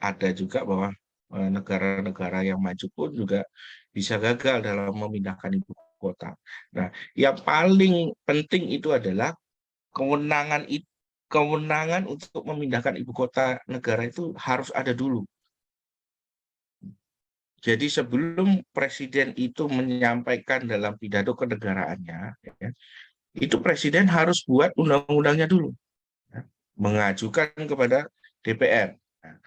ada juga bahwa negara-negara yang maju pun juga bisa gagal dalam memindahkan ibu kota. Nah, yang paling penting itu adalah kewenangan untuk memindahkan ibu kota negara itu harus ada dulu. Jadi sebelum presiden itu menyampaikan dalam pidato kenegaraannya, ya, itu presiden harus buat undang-undangnya dulu, ya, mengajukan kepada DPR. Nah,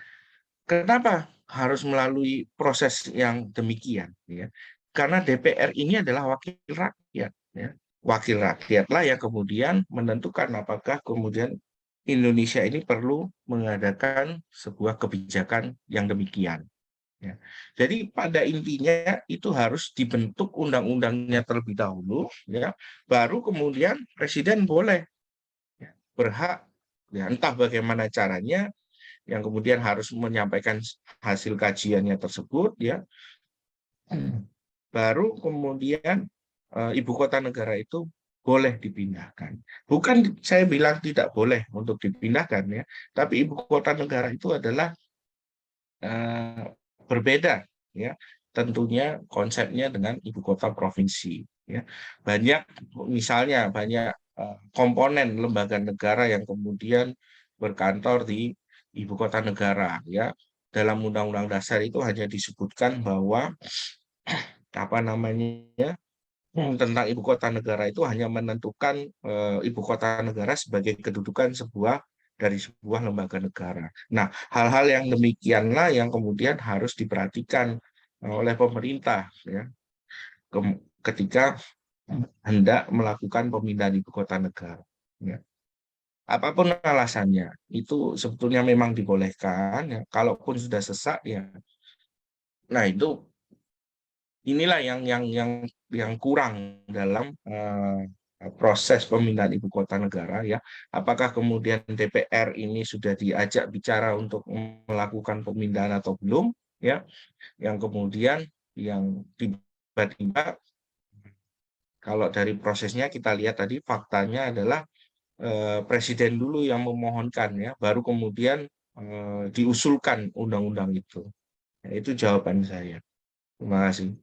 kenapa harus melalui proses yang demikian? Ya? Karena DPR ini adalah wakil rakyat. Ya. Wakil rakyatlah yang kemudian menentukan apakah kemudian Indonesia ini perlu mengadakan sebuah kebijakan yang demikian. Ya. Jadi pada intinya itu harus dibentuk undang-undangnya terlebih dahulu, ya, baru kemudian presiden boleh, ya, berhak, ya, entah bagaimana caranya, yang kemudian harus menyampaikan hasil kajiannya tersebut, ya, baru kemudian ibu kota negara itu boleh dipindahkan. Bukan saya bilang tidak boleh untuk dipindahkan ya, tapi ibu kota negara itu adalah berbeda ya, tentunya konsepnya dengan ibu kota provinsi ya. Banyak misalnya banyak komponen lembaga negara yang kemudian berkantor di ibu kota negara ya. Dalam Undang-Undang Dasar itu hanya disebutkan bahwa apa namanya tentang ibu kota negara itu hanya menentukan ibu kota negara sebagai kedudukan dari sebuah lembaga negara. Nah, hal-hal yang demikianlah yang kemudian harus diperhatikan oleh pemerintah ya ketika hendak melakukan pemindahan ibu kota negara. Ya. Apapun alasannya, itu sebetulnya memang dibolehkan. Ya. Kalaupun sudah sesak, ya, nah itu inilah yang kurang dalam proses pemindahan ibu kota negara ya. Apakah kemudian DPR ini sudah diajak bicara untuk melakukan pemindahan atau belum ya? Yang kemudian yang tiba-tiba kalau dari prosesnya kita lihat tadi faktanya adalah presiden dulu yang memohonkan ya, baru kemudian diusulkan undang-undang itu. Ya, itu jawaban saya. Terima kasih.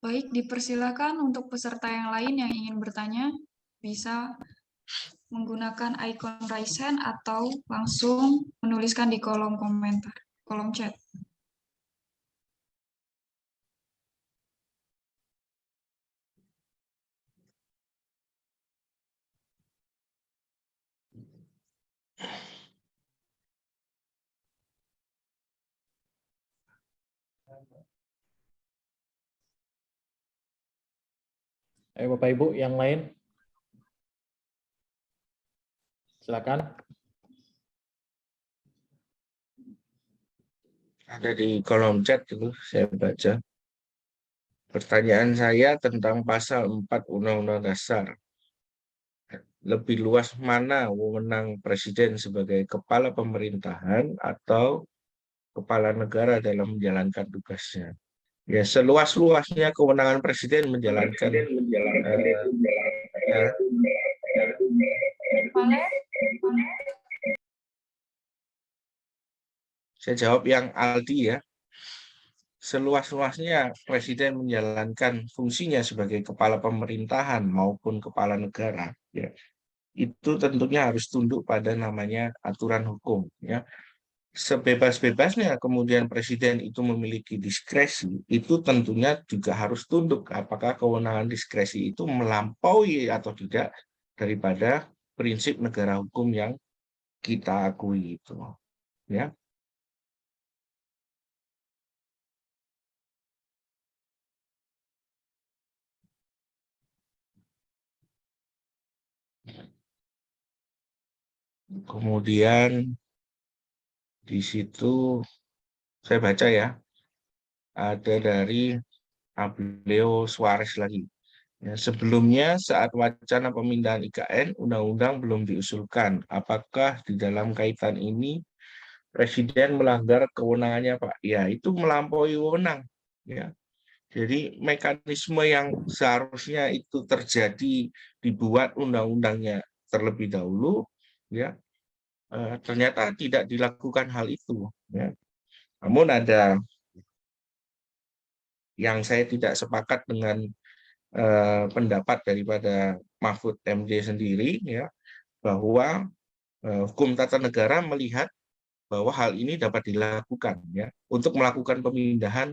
Baik, dipersilakan untuk peserta yang lain yang ingin bertanya, bisa menggunakan icon raise hand atau langsung menuliskan di kolom komentar, kolom chat. Ayo Bapak Ibu yang lain. Silakan. Ada di kolom chat dulu, saya baca. Pertanyaan saya tentang pasal 4 Undang-Undang Dasar. Lebih luas mana wewenang Presiden sebagai kepala pemerintahan atau kepala negara dalam menjalankan tugasnya? Ya, seluas-luasnya kewenangan Presiden menjalankan ya, saya jawab yang Aldi ya. Seluas-luasnya Presiden menjalankan fungsinya sebagai kepala pemerintahan maupun kepala negara, ya, itu tentunya harus tunduk pada namanya aturan hukum. Ya. Sebebas-bebasnya kemudian Presiden itu memiliki diskresi, itu tentunya juga harus tunduk apakah kewenangan diskresi itu melampaui atau tidak daripada prinsip negara hukum yang kita akui itu. Ya. Kemudian di situ saya baca ya, ada dari Ableo Suarez lagi. Ya, sebelumnya saat wacana pemindahan IKN, undang-undang belum diusulkan. Apakah di dalam kaitan ini Presiden melanggar kewenangannya, Pak? Ya, itu melampaui wewenang. Ya. Jadi mekanisme yang seharusnya itu terjadi dibuat undang-undangnya terlebih dahulu, ya ternyata tidak dilakukan hal itu. Ya. Namun ada yang saya tidak sepakat dengan pendapat daripada Mahfud MD sendiri, ya, bahwa hukum tata negara melihat bahwa hal ini dapat dilakukan, ya, untuk melakukan pemindahan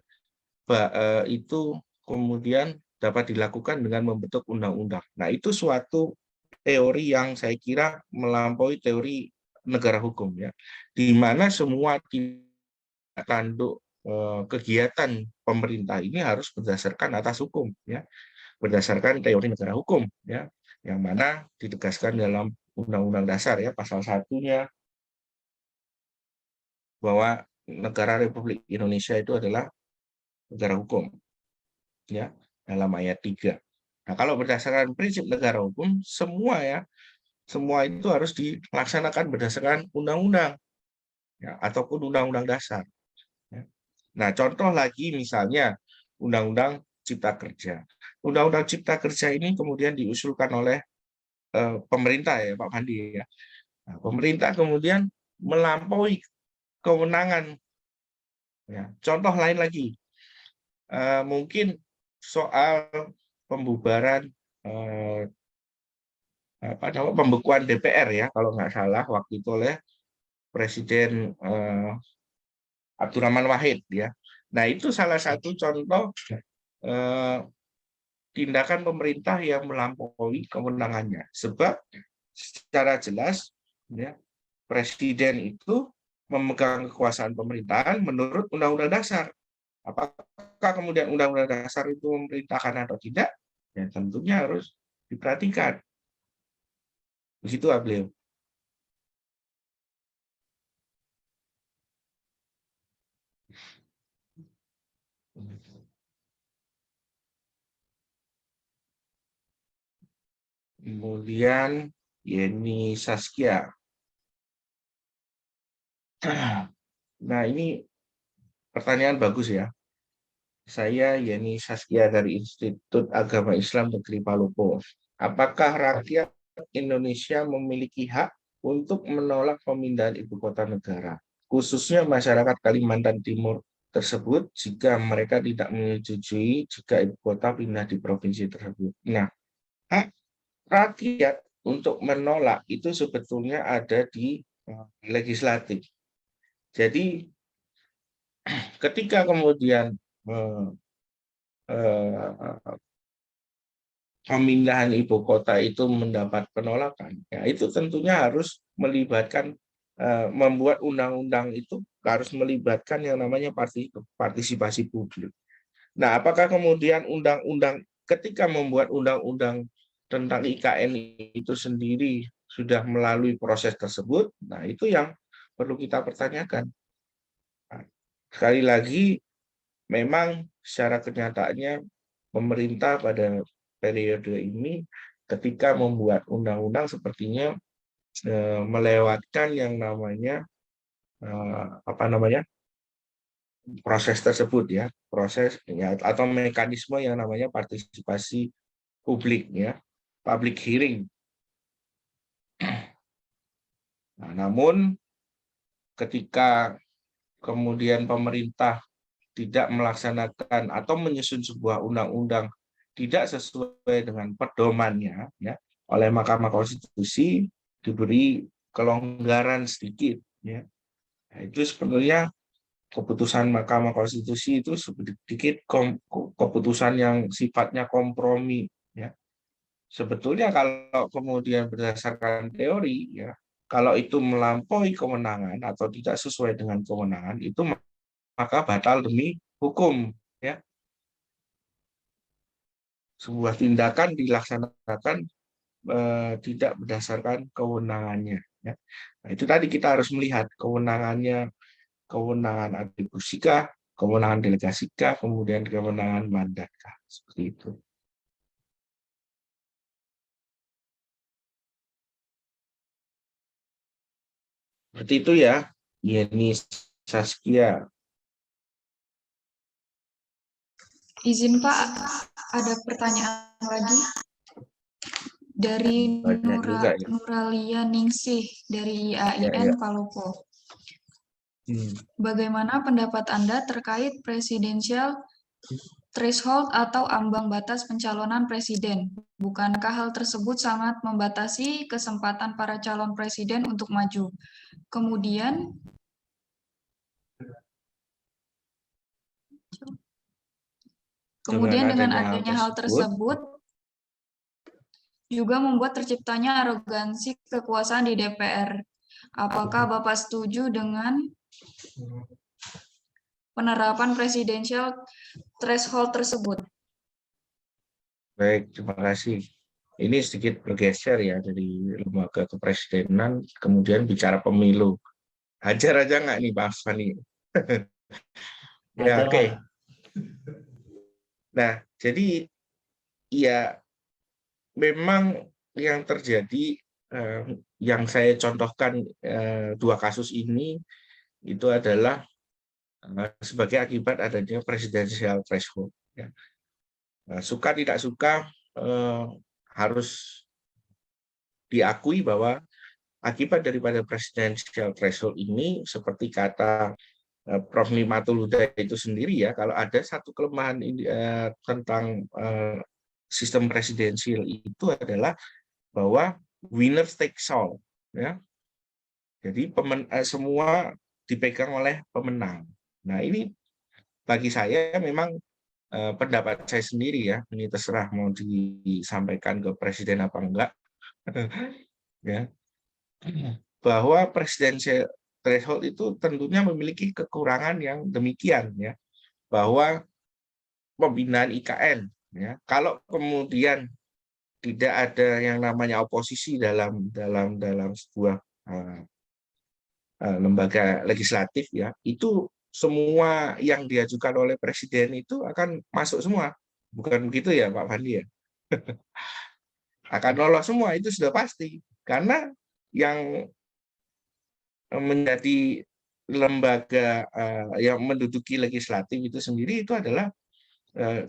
itu kemudian dapat dilakukan dengan membentuk undang-undang. Nah, itu suatu teori yang saya kira melampaui teori negara hukum, ya, di mana semua tanduk kegiatan pemerintah ini harus berdasarkan atas hukum, ya, berdasarkan teori negara hukum, ya, yang mana ditegaskan dalam Undang-Undang Dasar, ya, pasal 1-nya bahwa negara Republik Indonesia itu adalah negara hukum, ya, dalam ayat 3. Nah, kalau berdasarkan prinsip negara hukum, semua itu harus dilaksanakan berdasarkan undang-undang, ya, ataupun undang-undang dasar. Ya. Nah, contoh lagi misalnya Undang-Undang Cipta Kerja. Undang-Undang Cipta Kerja ini kemudian diusulkan oleh pemerintah, ya Pak Pandi, ya. Nah, pemerintah kemudian melampaui kewenangan. Ya. Contoh lain lagi, mungkin soal pembubaran pembekuan DPR, ya, kalau nggak salah waktu itu oleh Presiden Abdurrahman Wahid, ya. Nah, itu salah satu contoh tindakan pemerintah yang melampaui kewenangannya, sebab secara jelas, ya, Presiden itu memegang kekuasaan pemerintahan menurut Undang-Undang Dasar. Apakah kemudian Undang-Undang Dasar itu memerintahkan atau tidak? Ya, tentunya harus diperhatikan. Begitu, beliau. Kemudian Yeni Saskia. Nah, ini pertanyaan bagus, ya. Saya Yeni Saskia dari Institut Agama Islam Negeri Palopo. Apakah rakyat Indonesia memiliki hak untuk menolak pemindahan ibu kota negara, khususnya masyarakat Kalimantan Timur tersebut jika mereka tidak menyetujui jika ibu kota pindah di provinsi tersebut. Nah, hak rakyat untuk menolak itu sebetulnya ada di legislatif. Jadi ketika kemudian pemindahan ibu kota itu mendapat penolakan, ya itu tentunya harus melibatkan membuat undang-undang itu harus melibatkan yang namanya partisipasi publik. Nah, apakah kemudian undang-undang ketika membuat undang-undang tentang IKN itu sendiri sudah melalui proses tersebut? Nah, itu yang perlu kita pertanyakan. Nah, sekali lagi, memang secara kenyataannya pemerintah pada periode ini ketika membuat undang-undang sepertinya melewatkan yang namanya proses tersebut ya, proses ya, atau mekanisme yang namanya partisipasi publik ya, public hearing. Nah, namun ketika kemudian pemerintah tidak melaksanakan atau menyusun sebuah undang-undang tidak sesuai dengan pedomannya ya, oleh Mahkamah Konstitusi diberi kelonggaran sedikit ya. Nah, itu sebenarnya keputusan Mahkamah Konstitusi itu sedikit keputusan yang sifatnya kompromi ya. Sebetulnya kalau kemudian berdasarkan teori ya, kalau itu melampaui kewenangan atau tidak sesuai dengan kewenangan itu maka batal demi hukum ya. Sebuah tindakan dilaksanakan tidak berdasarkan kewenangannya ya. Nah, itu tadi kita harus melihat kewenangannya, kewenangan atribusikah, kewenangan delegasikah, kemudian kewenangan mandatkah, seperti itu. Seperti itu ya, Yeni Saskia. Izin Pak, ada pertanyaan lagi dari Banyak juga ya. Nuralia Ningsih dari IAIN Ya. Palopo. Bagaimana pendapat Anda terkait presidensial threshold atau ambang batas pencalonan presiden? Bukankah hal tersebut sangat membatasi kesempatan para calon presiden untuk maju? Kemudian dengan adanya hal tersebut juga membuat terciptanya arogansi kekuasaan di DPR. Apakah Bapak setuju dengan penerapan presidensial threshold tersebut? Baik, terima kasih. Ini sedikit bergeser ya dari lembaga kepresidenan, kemudian bicara pemilu. Hajar aja nggak nih Pak Fani? Ya, oke. Nah, jadi ya memang yang terjadi, yang saya contohkan dua kasus ini itu adalah sebagai akibat adanya presidensial threshold. Ya. Suka tidak suka harus diakui bahwa akibat daripada presidensial threshold ini, seperti kata Prof. Nimatul Huda itu sendiri ya, kalau ada satu kelemahan tentang sistem presidensial itu adalah bahwa winner takes all ya. Jadi semua dipegang oleh pemenang. Nah, ini bagi saya memang pendapat saya sendiri ya, ini terserah mau disampaikan ke presiden apa enggak. Ya. Bahwa presidensial threshold itu tentunya memiliki kekurangan yang demikian ya, bahwa pembinaan IKN ya, kalau kemudian tidak ada yang namanya oposisi dalam sebuah lembaga legislatif ya, itu semua yang diajukan oleh presiden itu akan masuk semua, bukan begitu ya Pak Fandi ya? Akan lolos semua, itu sudah pasti, karena yang menjadi lembaga yang menduduki legislatif itu sendiri itu adalah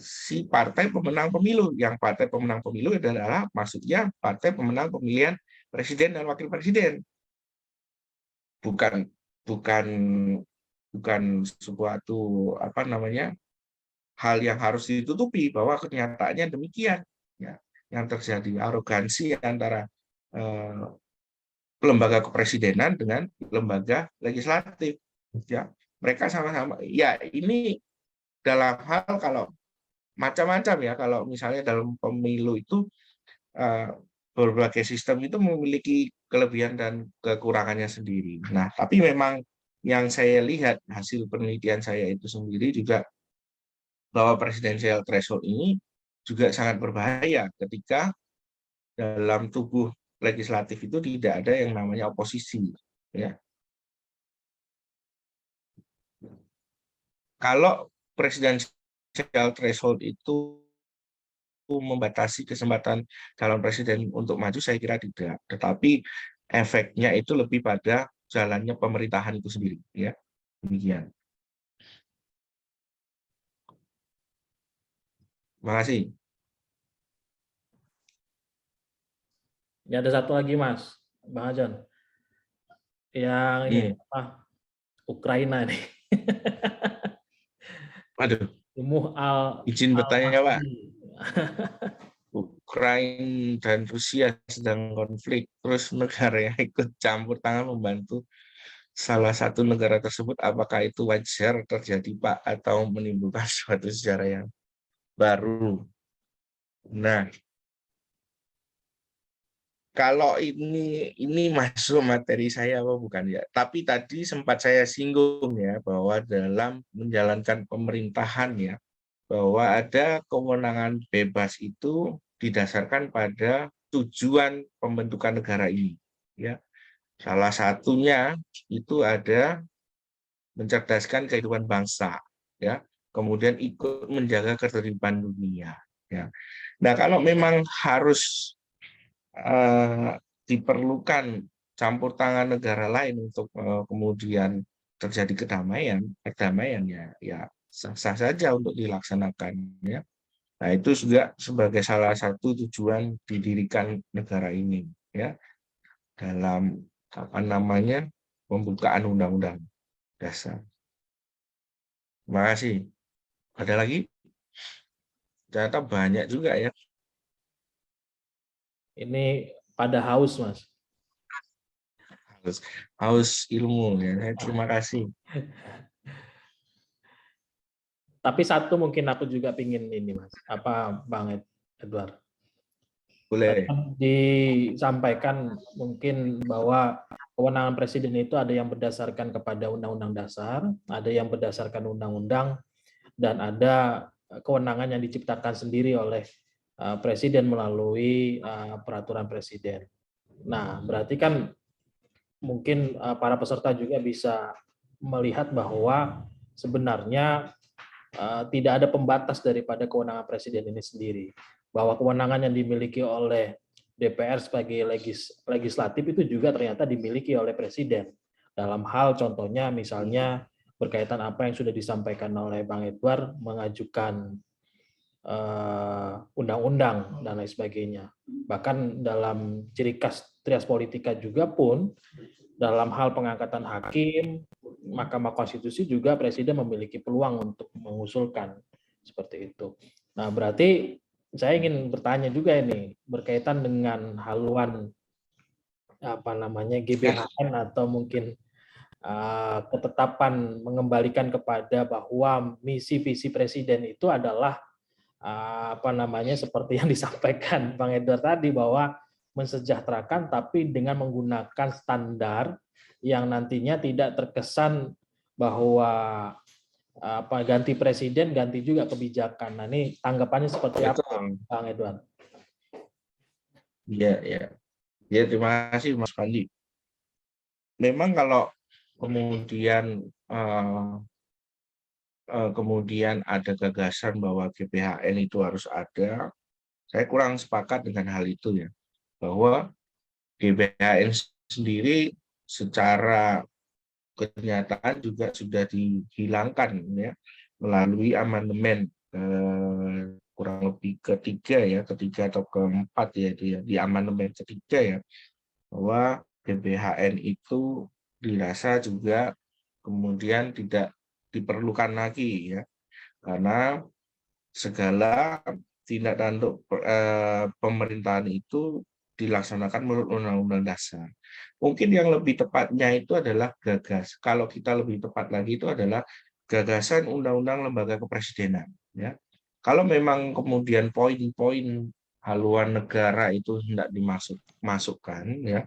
si partai pemenang pemilu. Yang partai pemenang pemilu adalah maksudnya partai pemenang pemilihan presiden dan wakil presiden. Bukan bukan suatu hal yang harus ditutupi bahwa kenyataannya demikian ya, yang terjadi arogansi antara lembaga kepresidenan dengan lembaga legislatif ya. Mereka sama-sama ya, ini dalam hal kalau macam-macam ya, kalau misalnya dalam pemilu itu berbagai sistem itu memiliki kelebihan dan kekurangannya sendiri. Nah, tapi memang yang saya lihat hasil penelitian saya itu sendiri juga bahwa presidensial threshold ini juga sangat berbahaya ketika dalam tubuh legislatif itu tidak ada yang namanya oposisi ya. Kalau presidensial threshold itu membatasi kesempatan calon presiden untuk maju, saya kira tidak. Tetapi efeknya itu lebih pada jalannya pemerintahan itu sendiri ya. Demikian. Terima kasih. Ya, ada satu lagi Mas, Bang Ajon. Yang ini apa? Ukraina nih. Waduh, izin bertanya Pak. Ukraina dan Rusia sedang konflik, terus negara yang ikut campur tangan membantu salah satu negara tersebut, apakah itu wajar terjadi Pak atau menimbulkan suatu sejarah yang baru? Nah, kalau ini masuk materi saya apa bukan ya? Tapi tadi sempat saya singgung ya bahwa dalam menjalankan pemerintahan ya, bahwa ada kewenangan bebas itu didasarkan pada tujuan pembentukan negara ini ya. Salah satunya itu ada mencerdaskan kehidupan bangsa ya, kemudian ikut menjaga ketertiban dunia ya. Nah, kalau memang harus diperlukan campur tangan negara lain untuk kemudian terjadi perdamaian ya sah-sah saja untuk dilaksanakan ya. Nah, itu juga sebagai salah satu tujuan didirikan negara ini ya, dalam pembukaan undang-undang dasar. Terima kasih. Ada lagi? Ternyata banyak juga ya. Ini pada haus Mas. Haus ilmu ya. Terima kasih. Tapi satu mungkin aku juga pingin ini Mas, apa Bang Edward? Boleh. Disampaikan mungkin bahwa kewenangan presiden itu ada yang berdasarkan kepada undang-undang dasar, ada yang berdasarkan undang-undang, dan ada kewenangan yang diciptakan sendiri oleh presiden melalui peraturan presiden. Nah, berarti kan mungkin para peserta juga bisa melihat bahwa sebenarnya tidak ada pembatas daripada kewenangan presiden ini sendiri. Bahwa kewenangan yang dimiliki oleh DPR sebagai legislatif itu juga ternyata dimiliki oleh presiden. Dalam hal contohnya misalnya berkaitan apa yang sudah disampaikan oleh Bang Edward, mengajukan undang-undang dan lain sebagainya. Bahkan dalam ciri khas trias politika juga pun, dalam hal pengangkatan hakim, Mahkamah Konstitusi juga presiden memiliki peluang untuk mengusulkan seperti itu. Nah, berarti saya ingin bertanya juga ini berkaitan dengan haluan GBHN atau mungkin ketetapan mengembalikan kepada bahwa misi visi presiden itu adalah seperti yang disampaikan Bang Edward tadi, bahwa mensejahterakan tapi dengan menggunakan standar yang nantinya tidak terkesan bahwa ganti presiden ganti juga kebijakan. Nah, ini tanggapannya seperti apa Bang Edward? Ya, terima kasih Mas Pandi. Memang kalau kemudian ada gagasan bahwa GBHN itu harus ada, saya kurang sepakat dengan hal itu ya, bahwa GBHN sendiri secara kenyataan juga sudah dihilangkan ya melalui amandemen kurang lebih ketiga atau keempat ya, di amandemen ketiga ya, bahwa GBHN itu dirasa juga kemudian tidak diperlukan lagi ya, karena segala tindak tanduk pemerintahan itu dilaksanakan menurut Undang-Undang Dasar. Mungkin yang lebih tepatnya itu adalah kalau kita lebih tepat lagi itu adalah gagasan Undang-Undang Lembaga Kepresidenan. Ya, kalau memang kemudian poin-poin haluan negara itu hendak dimasukkan, ya,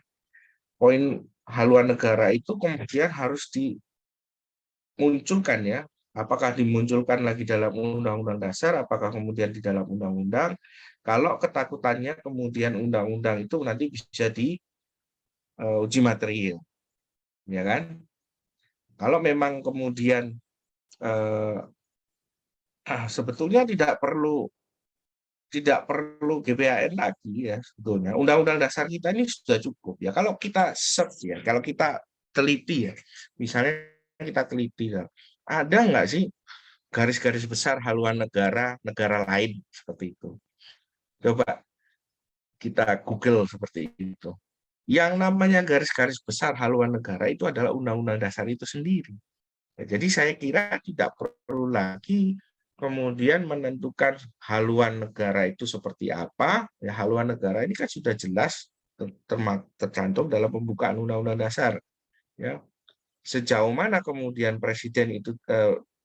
poin haluan negara itu kemudian harus dimunculkan ya. Apakah dimunculkan lagi dalam Undang-Undang Dasar, apakah kemudian di dalam undang-undang. Kalau ketakutannya kemudian undang-undang itu nanti bisa diuji material, ya kan? Kalau memang kemudian sebetulnya tidak perlu GBHN lagi ya sebetulnya. Undang-undang dasar kita ini sudah cukup ya. Kalau kita search ya, kalau kita teliti ya, misalnya kita teliti ya, ada nggak sih garis-garis besar haluan negara lain seperti itu? Coba kita Google seperti itu. Yang namanya garis-garis besar haluan negara itu adalah undang-undang dasar itu sendiri. Ya, jadi saya kira tidak perlu lagi kemudian menentukan haluan negara itu seperti apa. Ya, haluan negara ini kan sudah jelas tercantum dalam pembukaan Undang-Undang Dasar. Ya, sejauh mana kemudian presiden itu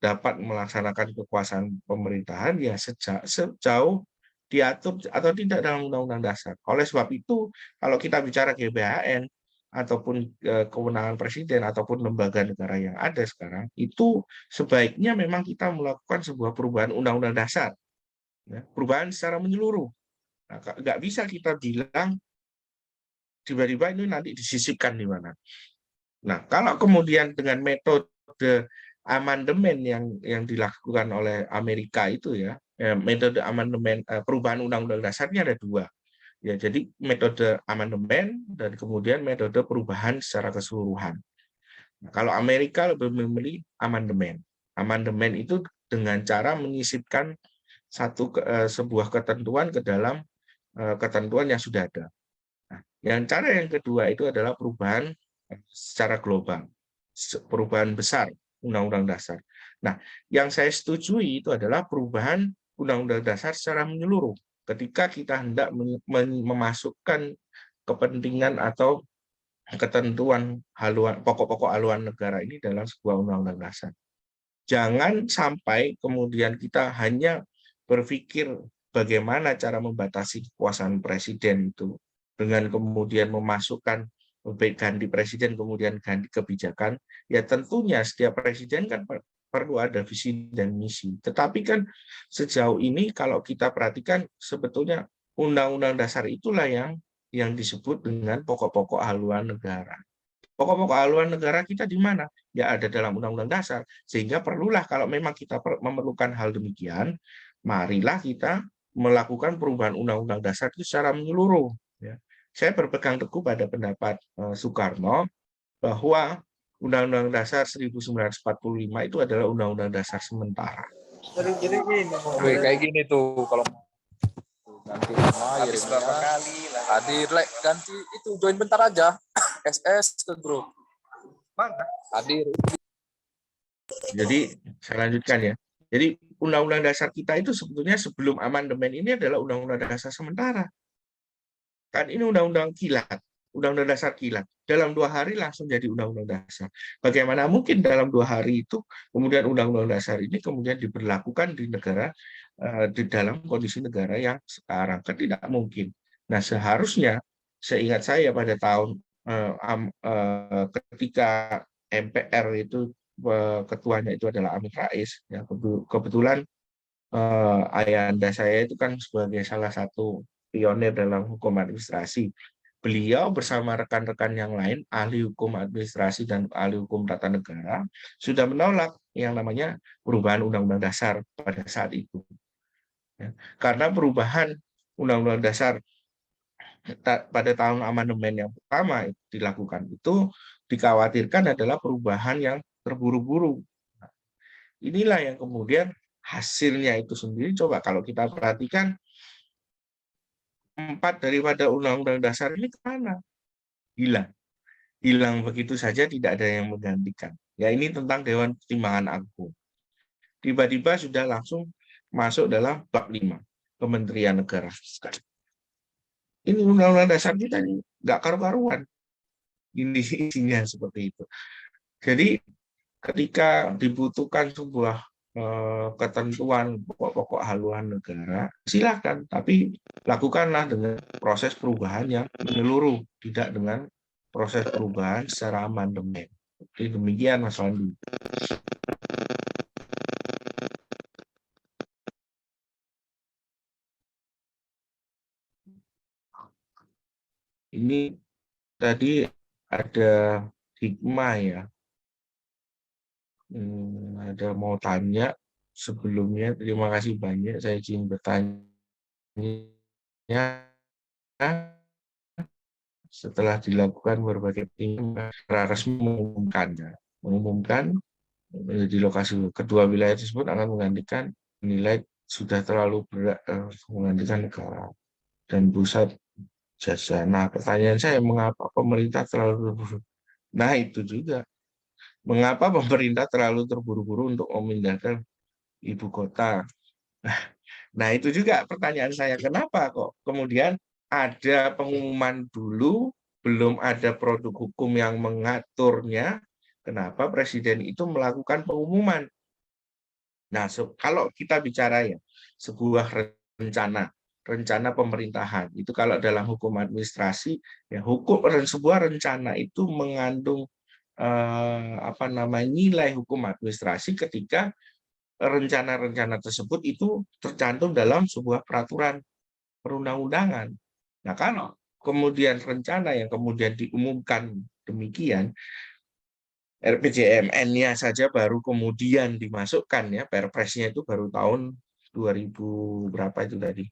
dapat melaksanakan kekuasaan pemerintahan ya sejauh diatur atau tidak dalam Undang-Undang Dasar. Oleh sebab itu, kalau kita bicara GBHN ataupun kewenangan presiden ataupun lembaga negara yang ada sekarang, itu sebaiknya memang kita melakukan sebuah perubahan Undang-Undang Dasar, ya, perubahan secara menyeluruh. Nah, nggak bisa kita bilang tiba-tiba ini nanti disisipkan di mana. Nah, kalau kemudian dengan metode amandemen yang dilakukan oleh Amerika itu ya, metode amandemen perubahan undang-undang dasarnya ada dua. Ya, jadi metode amandemen dan kemudian metode perubahan secara keseluruhan. Nah, kalau Amerika lebih memilih amandemen. Amandemen itu dengan cara menyisipkan sebuah ketentuan ke dalam ketentuan yang sudah ada. Nah, cara yang kedua itu adalah perubahan secara global, perubahan besar Undang-Undang Dasar. Nah, yang saya setujui itu adalah perubahan Undang-Undang Dasar secara menyeluruh. Ketika kita hendak memasukkan kepentingan atau ketentuan pokok-pokok haluan negara ini dalam sebuah Undang-Undang Dasar. Jangan sampai kemudian kita hanya berpikir bagaimana cara membatasi kekuasaan presiden itu dengan kemudian memasukkan ganti presiden kemudian ganti kebijakan. Ya tentunya setiap presiden kan perlu ada visi dan misi. Tetapi kan sejauh ini kalau kita perhatikan sebetulnya Undang-Undang Dasar itulah yang disebut dengan pokok-pokok haluan negara. Pokok-pokok haluan negara kita di mana? Ya ada dalam Undang-Undang Dasar. Sehingga perlulah kalau memang kita memerlukan hal demikian, marilah kita melakukan perubahan Undang-Undang Dasar itu secara menyeluruh. Ya. Saya berpegang teguh pada pendapat Soekarno bahwa Undang-Undang Dasar 1945 itu adalah Undang-Undang Dasar sementara. Jadi gini, kayak gini tuh kalau ganti nama habis berapa kali lah hadir ganti itu join bentar aja SS ke grup mana hadir. Jadi saya lanjutkan ya. Jadi Undang-Undang Dasar kita itu sebetulnya sebelum amandemen ini adalah Undang-Undang Dasar sementara. Kan ini Undang-Undang kilat, Undang-Undang Dasar kilat. Dalam 2 hari langsung jadi Undang-Undang Dasar. Bagaimana mungkin dalam 2 hari itu kemudian Undang-Undang Dasar ini kemudian diberlakukan di negara di dalam kondisi negara yang sekarang? Kan tidak mungkin. Nah seharusnya seingat saya pada tahun ketika MPR itu ketuanya itu adalah Amin Rais, ya, kebetulan ayahanda saya itu kan sebagai salah satu pionir dalam hukum administrasi. Beliau bersama rekan-rekan yang lain, ahli hukum administrasi dan ahli hukum tata negara, sudah menolak yang namanya perubahan Undang-Undang Dasar pada saat itu. Ya, karena perubahan Undang-Undang Dasar pada tahun amandemen yang pertama dilakukan itu dikhawatirkan adalah perubahan yang terburu-buru. Inilah yang kemudian hasilnya itu sendiri, coba kalau kita perhatikan 4 daripada Undang-Undang Dasar ini kemana? Hilang. hilang begitu saja, tidak ada yang menggantikan. Ya ini tentang Dewan Pertimbangan Agung. Tiba-tiba sudah langsung masuk dalam bab 5, Kementerian Negara. Ini undang-undang dasar kita ini nggak karu-karuan. Ini isinya seperti itu. Jadi ketika dibutuhkan sebuah ketentuan pokok-pokok haluan negara, silakan, tapi lakukanlah dengan proses perubahan yang menyeluruh, tidak dengan proses perubahan secara amandemen. Jadi demikian Mas Wandi. Ini tadi ada hikmah ya. Ada mau tanya sebelumnya, terima kasih banyak. Saya izin bertanya setelah dilakukan berbagai secara resmi mengumumkan di lokasi kedua wilayah tersebut akan menggantikan nilai sudah terlalu berat menggantikan negara dan pusat jasa. Nah, pertanyaan saya, mengapa pemerintah terlalu terburu-buru? Nah, itu juga. Mengapa pemerintah terlalu terburu-buru untuk memindahkan ibu kota? Nah, itu juga pertanyaan saya. Kenapa kok kemudian ada pengumuman dulu, belum ada produk hukum yang mengaturnya, kenapa presiden itu melakukan pengumuman? Nah, kalau kita bicara ya, sebuah rencana pemerintahan, itu kalau dalam hukum administrasi, ya hukum dan sebuah rencana itu mengandung nilai hukum administrasi ketika rencana-rencana tersebut itu tercantum dalam sebuah peraturan perundang-undangan. Nah, kalau kemudian rencana yang kemudian diumumkan demikian, RPJMN-nya saja baru kemudian dimasukkan ya, Perpresnya itu baru tahun 2000 berapa itu tadi?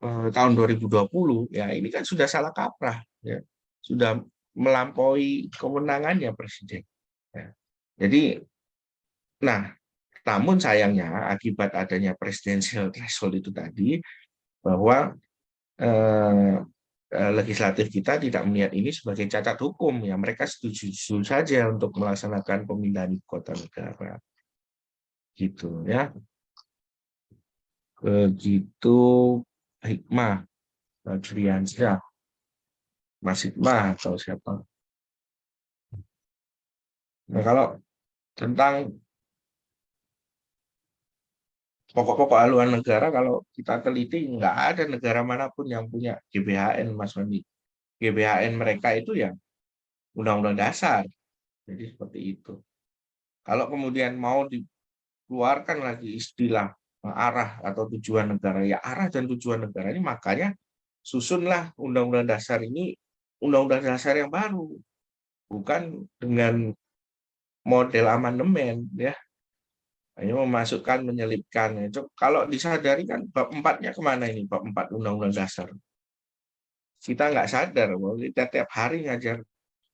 Tahun 2020 ya, ini kan sudah salah kaprah ya. Sudah melampaui kewenangannya presiden. Ya. Jadi namun sayangnya akibat adanya presidensial threshold itu tadi, bahwa legislatif kita tidak melihat ini sebagai cacat hukum ya, mereka setuju saja untuk melaksanakan pemindahan ibu kota negara gitu ya. Begitu Hikmah Adriansyah, Mas Hikmah atau siapa. Nah, kalau tentang pokok-pokok haluan negara, kalau kita teliti, nggak ada negara manapun yang punya GBHN, Mas Wandi. GBHN mereka itu ya undang-undang dasar. Jadi seperti itu. Kalau kemudian mau dikeluarkan lagi istilah arah atau tujuan negara, ya arah dan tujuan negara ini makanya susunlah undang-undang dasar ini, undang-undang dasar yang baru, bukan dengan model amandemen ya. Hanya memasukkan, menyelipkan. Kalau disadari kan bab 4-nya kemana ini, bab 4 undang-undang dasar. Kita nggak sadar bahwa kita tiap hari ngajar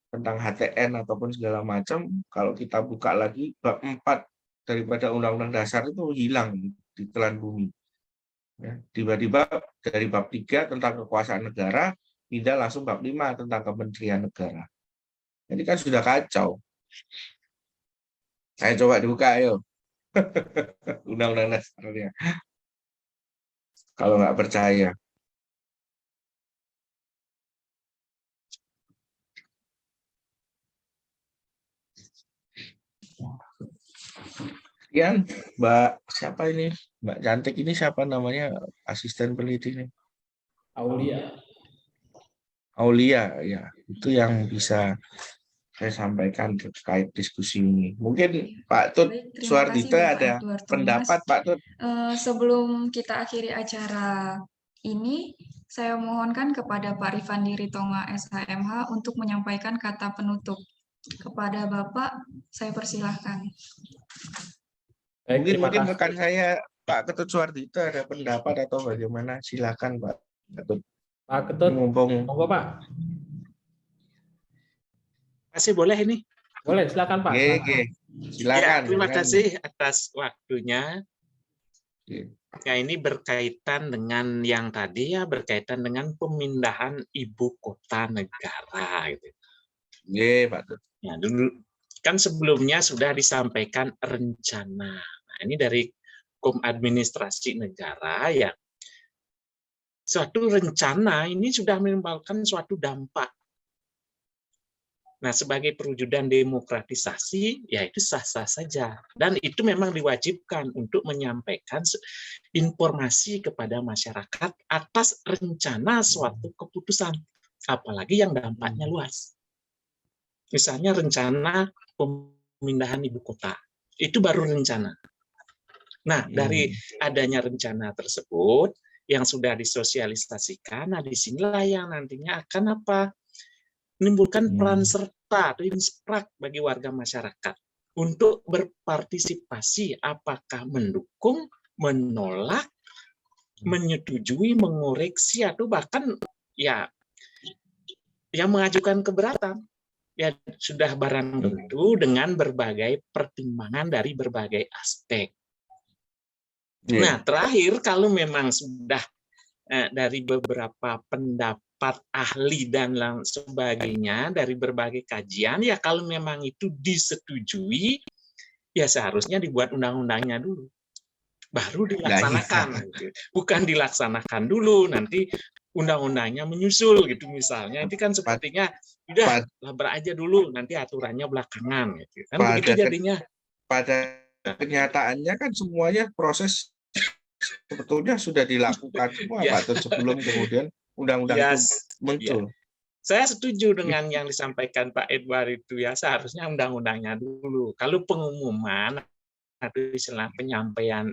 tentang HTN ataupun segala macam, kalau kita buka lagi bab 4 daripada undang-undang dasar itu hilang di telan bumi. Ya, tiba-tiba dari bab 3 tentang kekuasaan negara, pindah langsung bab 5 tentang kementerian negara. Ini kan sudah kacau. Saya coba dibuka, ayo. Undang-undang dasarnya. Kalau nggak percaya. Sekian, Mbak siapa ini? Mbak cantik ini siapa namanya? Asisten peneliti ini. Aulia. Aulia, ya. Itu yang bisa saya sampaikan terkait diskusi ini. Mungkin Pak Tut Suardita ada pendapat, Pak Tut. Sebelum kita akhiri acara ini, saya mohonkan kepada Pak Rifandiri Tonga SHMH untuk menyampaikan kata penutup. Kepada Bapak, saya persilahkan. Baik, Mungkin rekan saya Pak Ketut Suardita ada pendapat atau bagaimana? Silakan Pak Ketut. Pak Ketut, monggo Pak. Masih boleh ini? Boleh, silakan Pak. Silakan. Ya, terima kasih atas waktunya. Ya, ini berkaitan dengan yang tadi ya, berkaitan dengan pemindahan ibu kota negara gitu. Iya, Pak Tut. Ya, dulu kan sebelumnya sudah disampaikan rencana. Nah, ini dari Hukum Administrasi Negara ya. Suatu rencana ini sudah menimbulkan suatu dampak. Nah, sebagai perwujudan demokratisasi, ya itu sah-sah saja. Dan itu memang diwajibkan untuk menyampaikan informasi kepada masyarakat atas rencana suatu keputusan, apalagi yang dampaknya luas. Misalnya rencana pemindahan ibu kota, itu baru rencana. Nah, dari adanya rencana tersebut, yang sudah disosialisasikan, nah disinilah yang nantinya akan apa? Menimbulkan peran serta atau insprak bagi warga masyarakat untuk berpartisipasi apakah mendukung, menolak, menyetujui, mengoreksi atau bahkan ya yang mengajukan keberatan. Ya sudah barang tentu dengan berbagai pertimbangan dari berbagai aspek. Nah, terakhir kalau memang sudah dari beberapa pendapat ahli dan sebagainya dari berbagai kajian, ya kalau memang itu disetujui, ya seharusnya dibuat undang-undangnya dulu, baru dilaksanakan. Bukan dilaksanakan dulu, nanti undang-undangnya menyusul gitu misalnya. Itu kan sepertinya udah labrak aja dulu, nanti aturannya belakangan. Gitu. Kan begitu jadinya. Pada kenyataannya kan semuanya proses sebetulnya sudah dilakukan semua, Pak Tut, sebelum kemudian undang-undang itu muncul. Saya setuju dengan yang disampaikan Pak Edward itu ya, seharusnya undang-undangnya dulu. Kalau pengumuman atau istilah penyampaian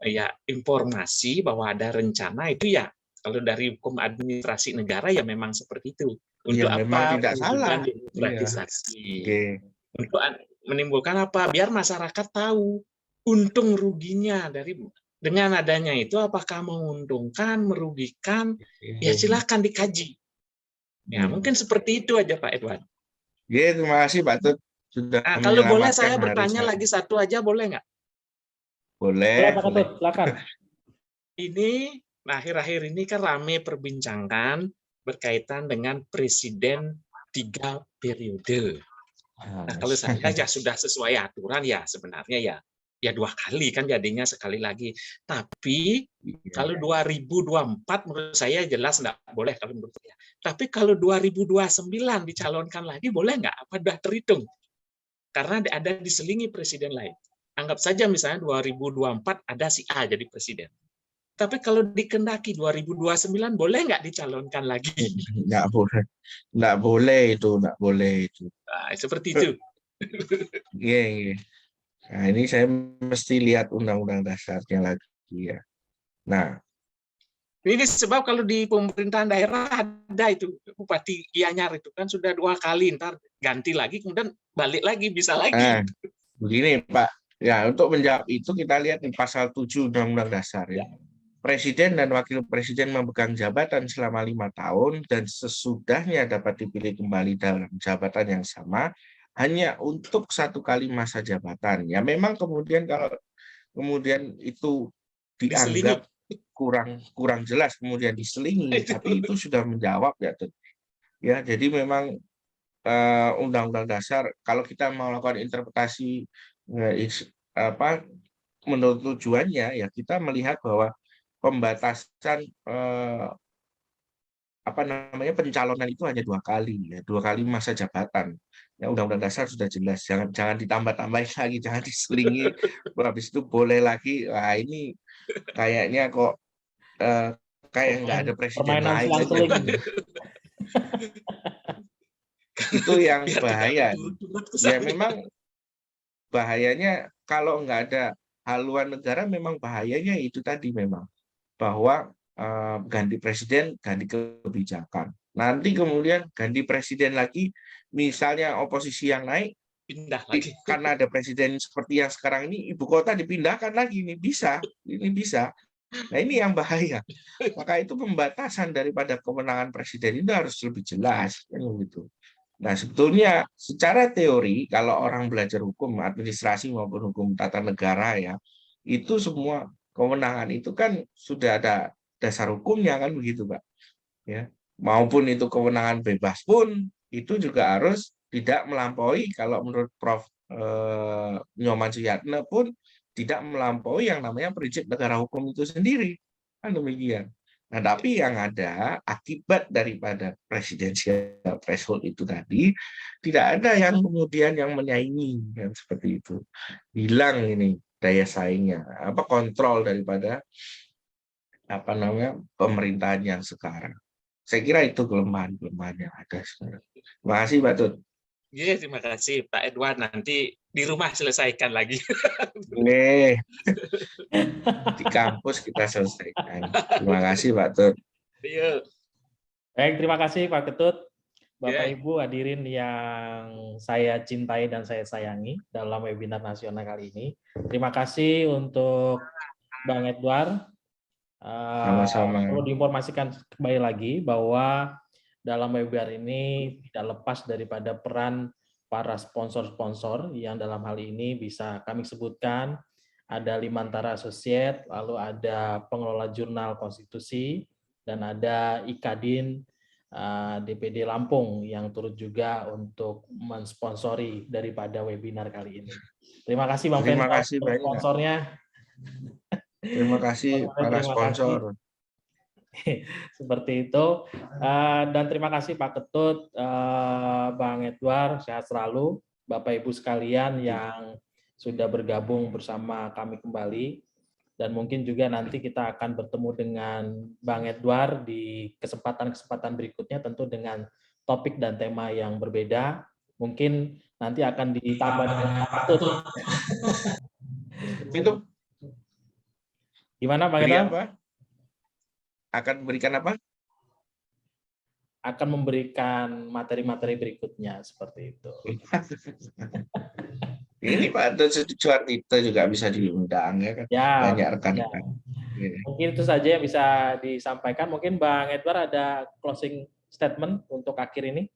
ya informasi bahwa ada rencana itu ya, kalau dari hukum administrasi negara ya memang seperti itu. Untuk ya, apa? Tidak salah. Demokratisasi. Untuk menimbulkan apa? Biar masyarakat tahu untung ruginya dari dengan adanya itu, apakah menguntungkan, merugikan, ya silakan dikaji. Ya mungkin seperti itu aja Pak Edward. Ya, terima kasih Pak Tut sudah kalau boleh saya bertanya lagi satu aja, boleh nggak? Boleh. Pak Tut, silakan. Ini akhir-akhir ini kan ramai perbincangan berkaitan dengan presiden 3 periode. Nah, kalau saya ya sudah sesuai aturan ya sebenarnya ya 2 kali kan jadinya sekali lagi. Tapi kalau 2024 menurut saya jelas nggak boleh kalau menurut saya. Tapi kalau 2029 dicalonkan lagi boleh nggak? Apa sudah terhitung? Karena ada diselingi presiden lain. Anggap saja misalnya 2024 ada si A jadi presiden. Tapi kalau dikendaki 2029 boleh nggak dicalonkan lagi? Nggak boleh. Nggak boleh itu. Nah, seperti itu. Iya. Nah, ini saya mesti lihat undang-undang dasarnya lagi ya. Nah, ini sebab kalau di pemerintahan daerah ada itu Bupati Gianyar itu kan sudah 2 kali, ntar ganti lagi kemudian balik lagi bisa lagi. Begini Pak, ya untuk menjawab itu kita lihat di pasal 7 Undang-Undang Dasar ya. Presiden dan Wakil Presiden memegang jabatan selama 5 tahun dan sesudahnya dapat dipilih kembali dalam jabatan yang sama hanya untuk 1 kali masa jabatan. Ya memang kemudian kalau kemudian itu dianggap kurang jelas kemudian diselingi, tapi itu sudah menjawab ya. Ya, jadi memang Undang-Undang Dasar kalau kita mau melakukan interpretasi menurut tujuannya ya kita melihat bahwa pembatasan pencalonan itu hanya 2 kali ya, 2 kali masa jabatan. Ya Undang-Undang Dasar sudah jelas, jangan ditambah-tambahin lagi, jangan diselingi. Habis itu boleh lagi. Wah, ini kayaknya kok kayak nggak ada presiden lain. Itu yang bahaya. Ya memang bahayanya kalau nggak ada haluan negara, memang bahayanya itu tadi memang bahwa ganti presiden, ganti kebijakan. Nanti kemudian ganti presiden lagi, misalnya oposisi yang naik, pindah lagi. Karena ada presiden seperti yang sekarang ini, ibu kota dipindahkan lagi, ini bisa. Nah ini yang bahaya. Maka itu pembatasan daripada kewenangan presiden itu harus lebih jelas, kan gitu. Nah sebetulnya secara teori kalau orang belajar hukum administrasi maupun hukum tata negara ya, itu semua kewenangan itu kan sudah ada dasar hukumnya kan begitu, Pak. Ya, maupun itu kewenangan bebas pun itu juga harus tidak melampaui, kalau menurut Prof. Nyoman Suyatno pun tidak melampaui yang namanya prinsip negara hukum itu sendiri, kan demikian. Nah, tapi yang ada akibat daripada presidensial threshold itu tadi, tidak ada yang kemudian yang menyaingi, kan seperti itu. Hilang ini daya saingnya, kontrol daripada pemerintahan yang sekarang. Saya kira itu kelemahan-kelemahan yang ada sekarang. Terima kasih, Pak Tut. Iya, terima kasih Pak Edward. Nanti di rumah selesaikan lagi. Boleh. Di kampus kita selesaikan. Terima kasih, Pak Tut. Yuk. Baik, terima kasih Pak Ketut. Bapak Ya. Ibu hadirin yang saya cintai dan saya sayangi dalam webinar nasional kali ini. Terima kasih untuk Bang Edward. Sama-sama. Perlu diinformasikan kembali lagi bahwa dalam webinar ini tidak lepas daripada peran para sponsor-sponsor yang dalam hal ini bisa kami sebutkan. Ada Limantara Associate, lalu ada pengelola jurnal konstitusi, dan ada Ikadin DPD Lampung yang turut juga untuk mensponsori daripada webinar kali ini. Terima kasih Bang Terima Penta kasih untuk banyak. sponsornya. Terima kasih para Terima sponsor. kasih. Seperti itu. Dan terima kasih Pak Ketut, Bang Edward, sehat selalu. Bapak Ibu sekalian yang sudah bergabung bersama kami kembali. Dan mungkin juga nanti kita akan bertemu dengan Bang Edward di kesempatan-kesempatan berikutnya, tentu dengan topik dan tema yang berbeda. Mungkin nanti akan ditambah dengan Pak Ketut. Itu Gimana Bang beri Edward? apa? Akan memberikan apa? Akan memberikan materi-materi berikutnya, seperti itu. Ini Pak Suwartito juga bisa diundang ya kan? Ya, Banyak rekan-rekan. ya. Mungkin itu saja yang bisa disampaikan. Mungkin Bang Edward ada closing statement untuk akhir ini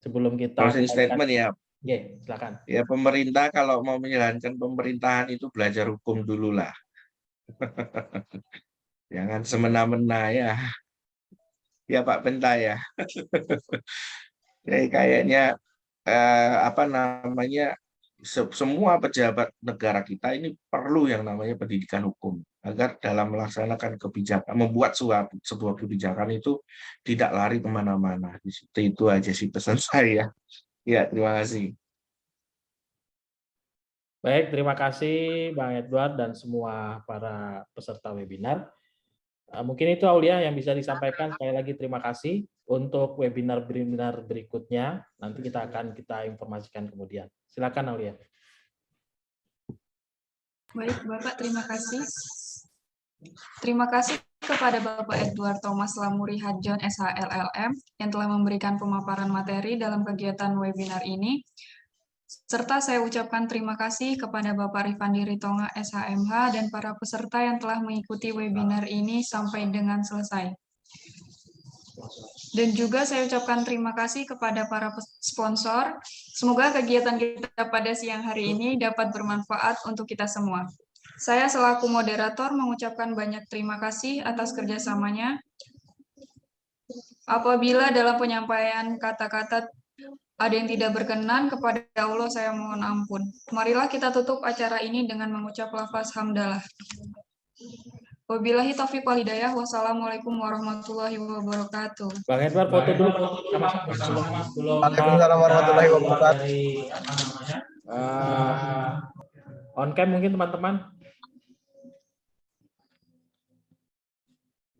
sebelum kita Closing statement ya. Ya, silakan. Ya, pemerintah kalau mau menjalankan pemerintahan itu belajar hukum dulu lah. Jangan semena-mena ya. Ya Pak Penta ya. Jadi kayaknya semua pejabat negara kita ini perlu yang namanya pendidikan hukum agar dalam melaksanakan kebijakan, membuat sebuah kebijakan itu tidak lari kemana-mana. Itu aja sih pesan saya. Ya, terima kasih. Baik, terima kasih Bang Edward dan semua para peserta webinar. Mungkin itu Aulia yang bisa disampaikan. Sekali lagi terima kasih. Untuk webinar-webinar berikutnya, nanti kita informasikan kemudian. Silakan Aulia. Baik, Bapak, terima kasih. Terima kasih kepada Bapak Edward Thomas Lamuri Hadjon, SHLLM, yang telah memberikan pemaparan materi dalam kegiatan webinar ini. Serta saya ucapkan terima kasih kepada Bapak Rifandi Ritonga, SHMH, dan para peserta yang telah mengikuti webinar ini sampai dengan selesai. Dan juga saya ucapkan terima kasih kepada para sponsor. Semoga kegiatan kita pada siang hari ini dapat bermanfaat untuk kita semua. Saya selaku moderator mengucapkan banyak terima kasih atas kerjasamanya. Apabila dalam penyampaian kata-kata ada yang tidak berkenan, kepada Allah saya mohon ampun. Marilah kita tutup acara ini dengan mengucap lafaz hamdalah. Wabillahi taufiq wal hidayah. Wassalamualaikum warahmatullahi wabarakatuh. Bang Edward foto dulu sama-sama sebelum Waalaikumsalam warahmatullahi wabarakatuh. On cam mungkin teman-teman.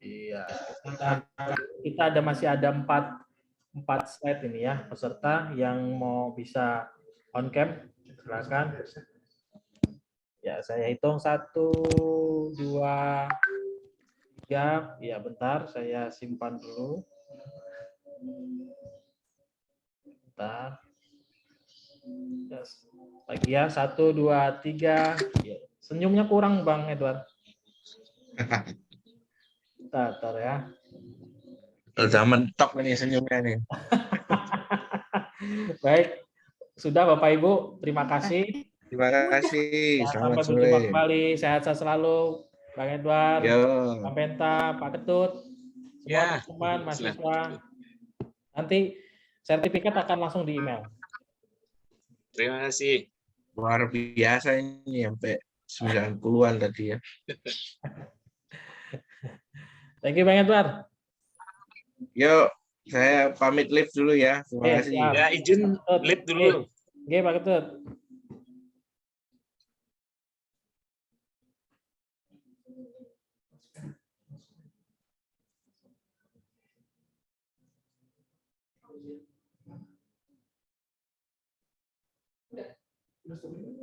Iya, kita masih ada 4 slide ini ya, peserta yang mau bisa on cam, silakan. Ya, saya hitung 1, 2, 3. Ya, bentar, saya simpan dulu. Bentar. Yes. Lagi ya, 1, 2, 3. Ya. Senyumnya kurang, Bang Edward. Bentar ya. Udah mentok nih senyumnya nih. Baik, sudah Bapak Ibu, terima kasih. Terima kasih. Sampai Selamat berjumpa sore. kembali, sehat selalu. Bang Edward, Yo. Pak Penta, Pak Ketut, semua Ya, teman-teman, mahasiswa. silahkan. Nanti sertifikat akan langsung di email. Terima kasih. Luar biasa ini sampai 90-an tadi ya. Thank you Bang Edward. Yuk, saya pamit live dulu ya. Terima kasih. siap. Ya, izin Ketut. live dulu. Oke, Pak Ketut. Udah.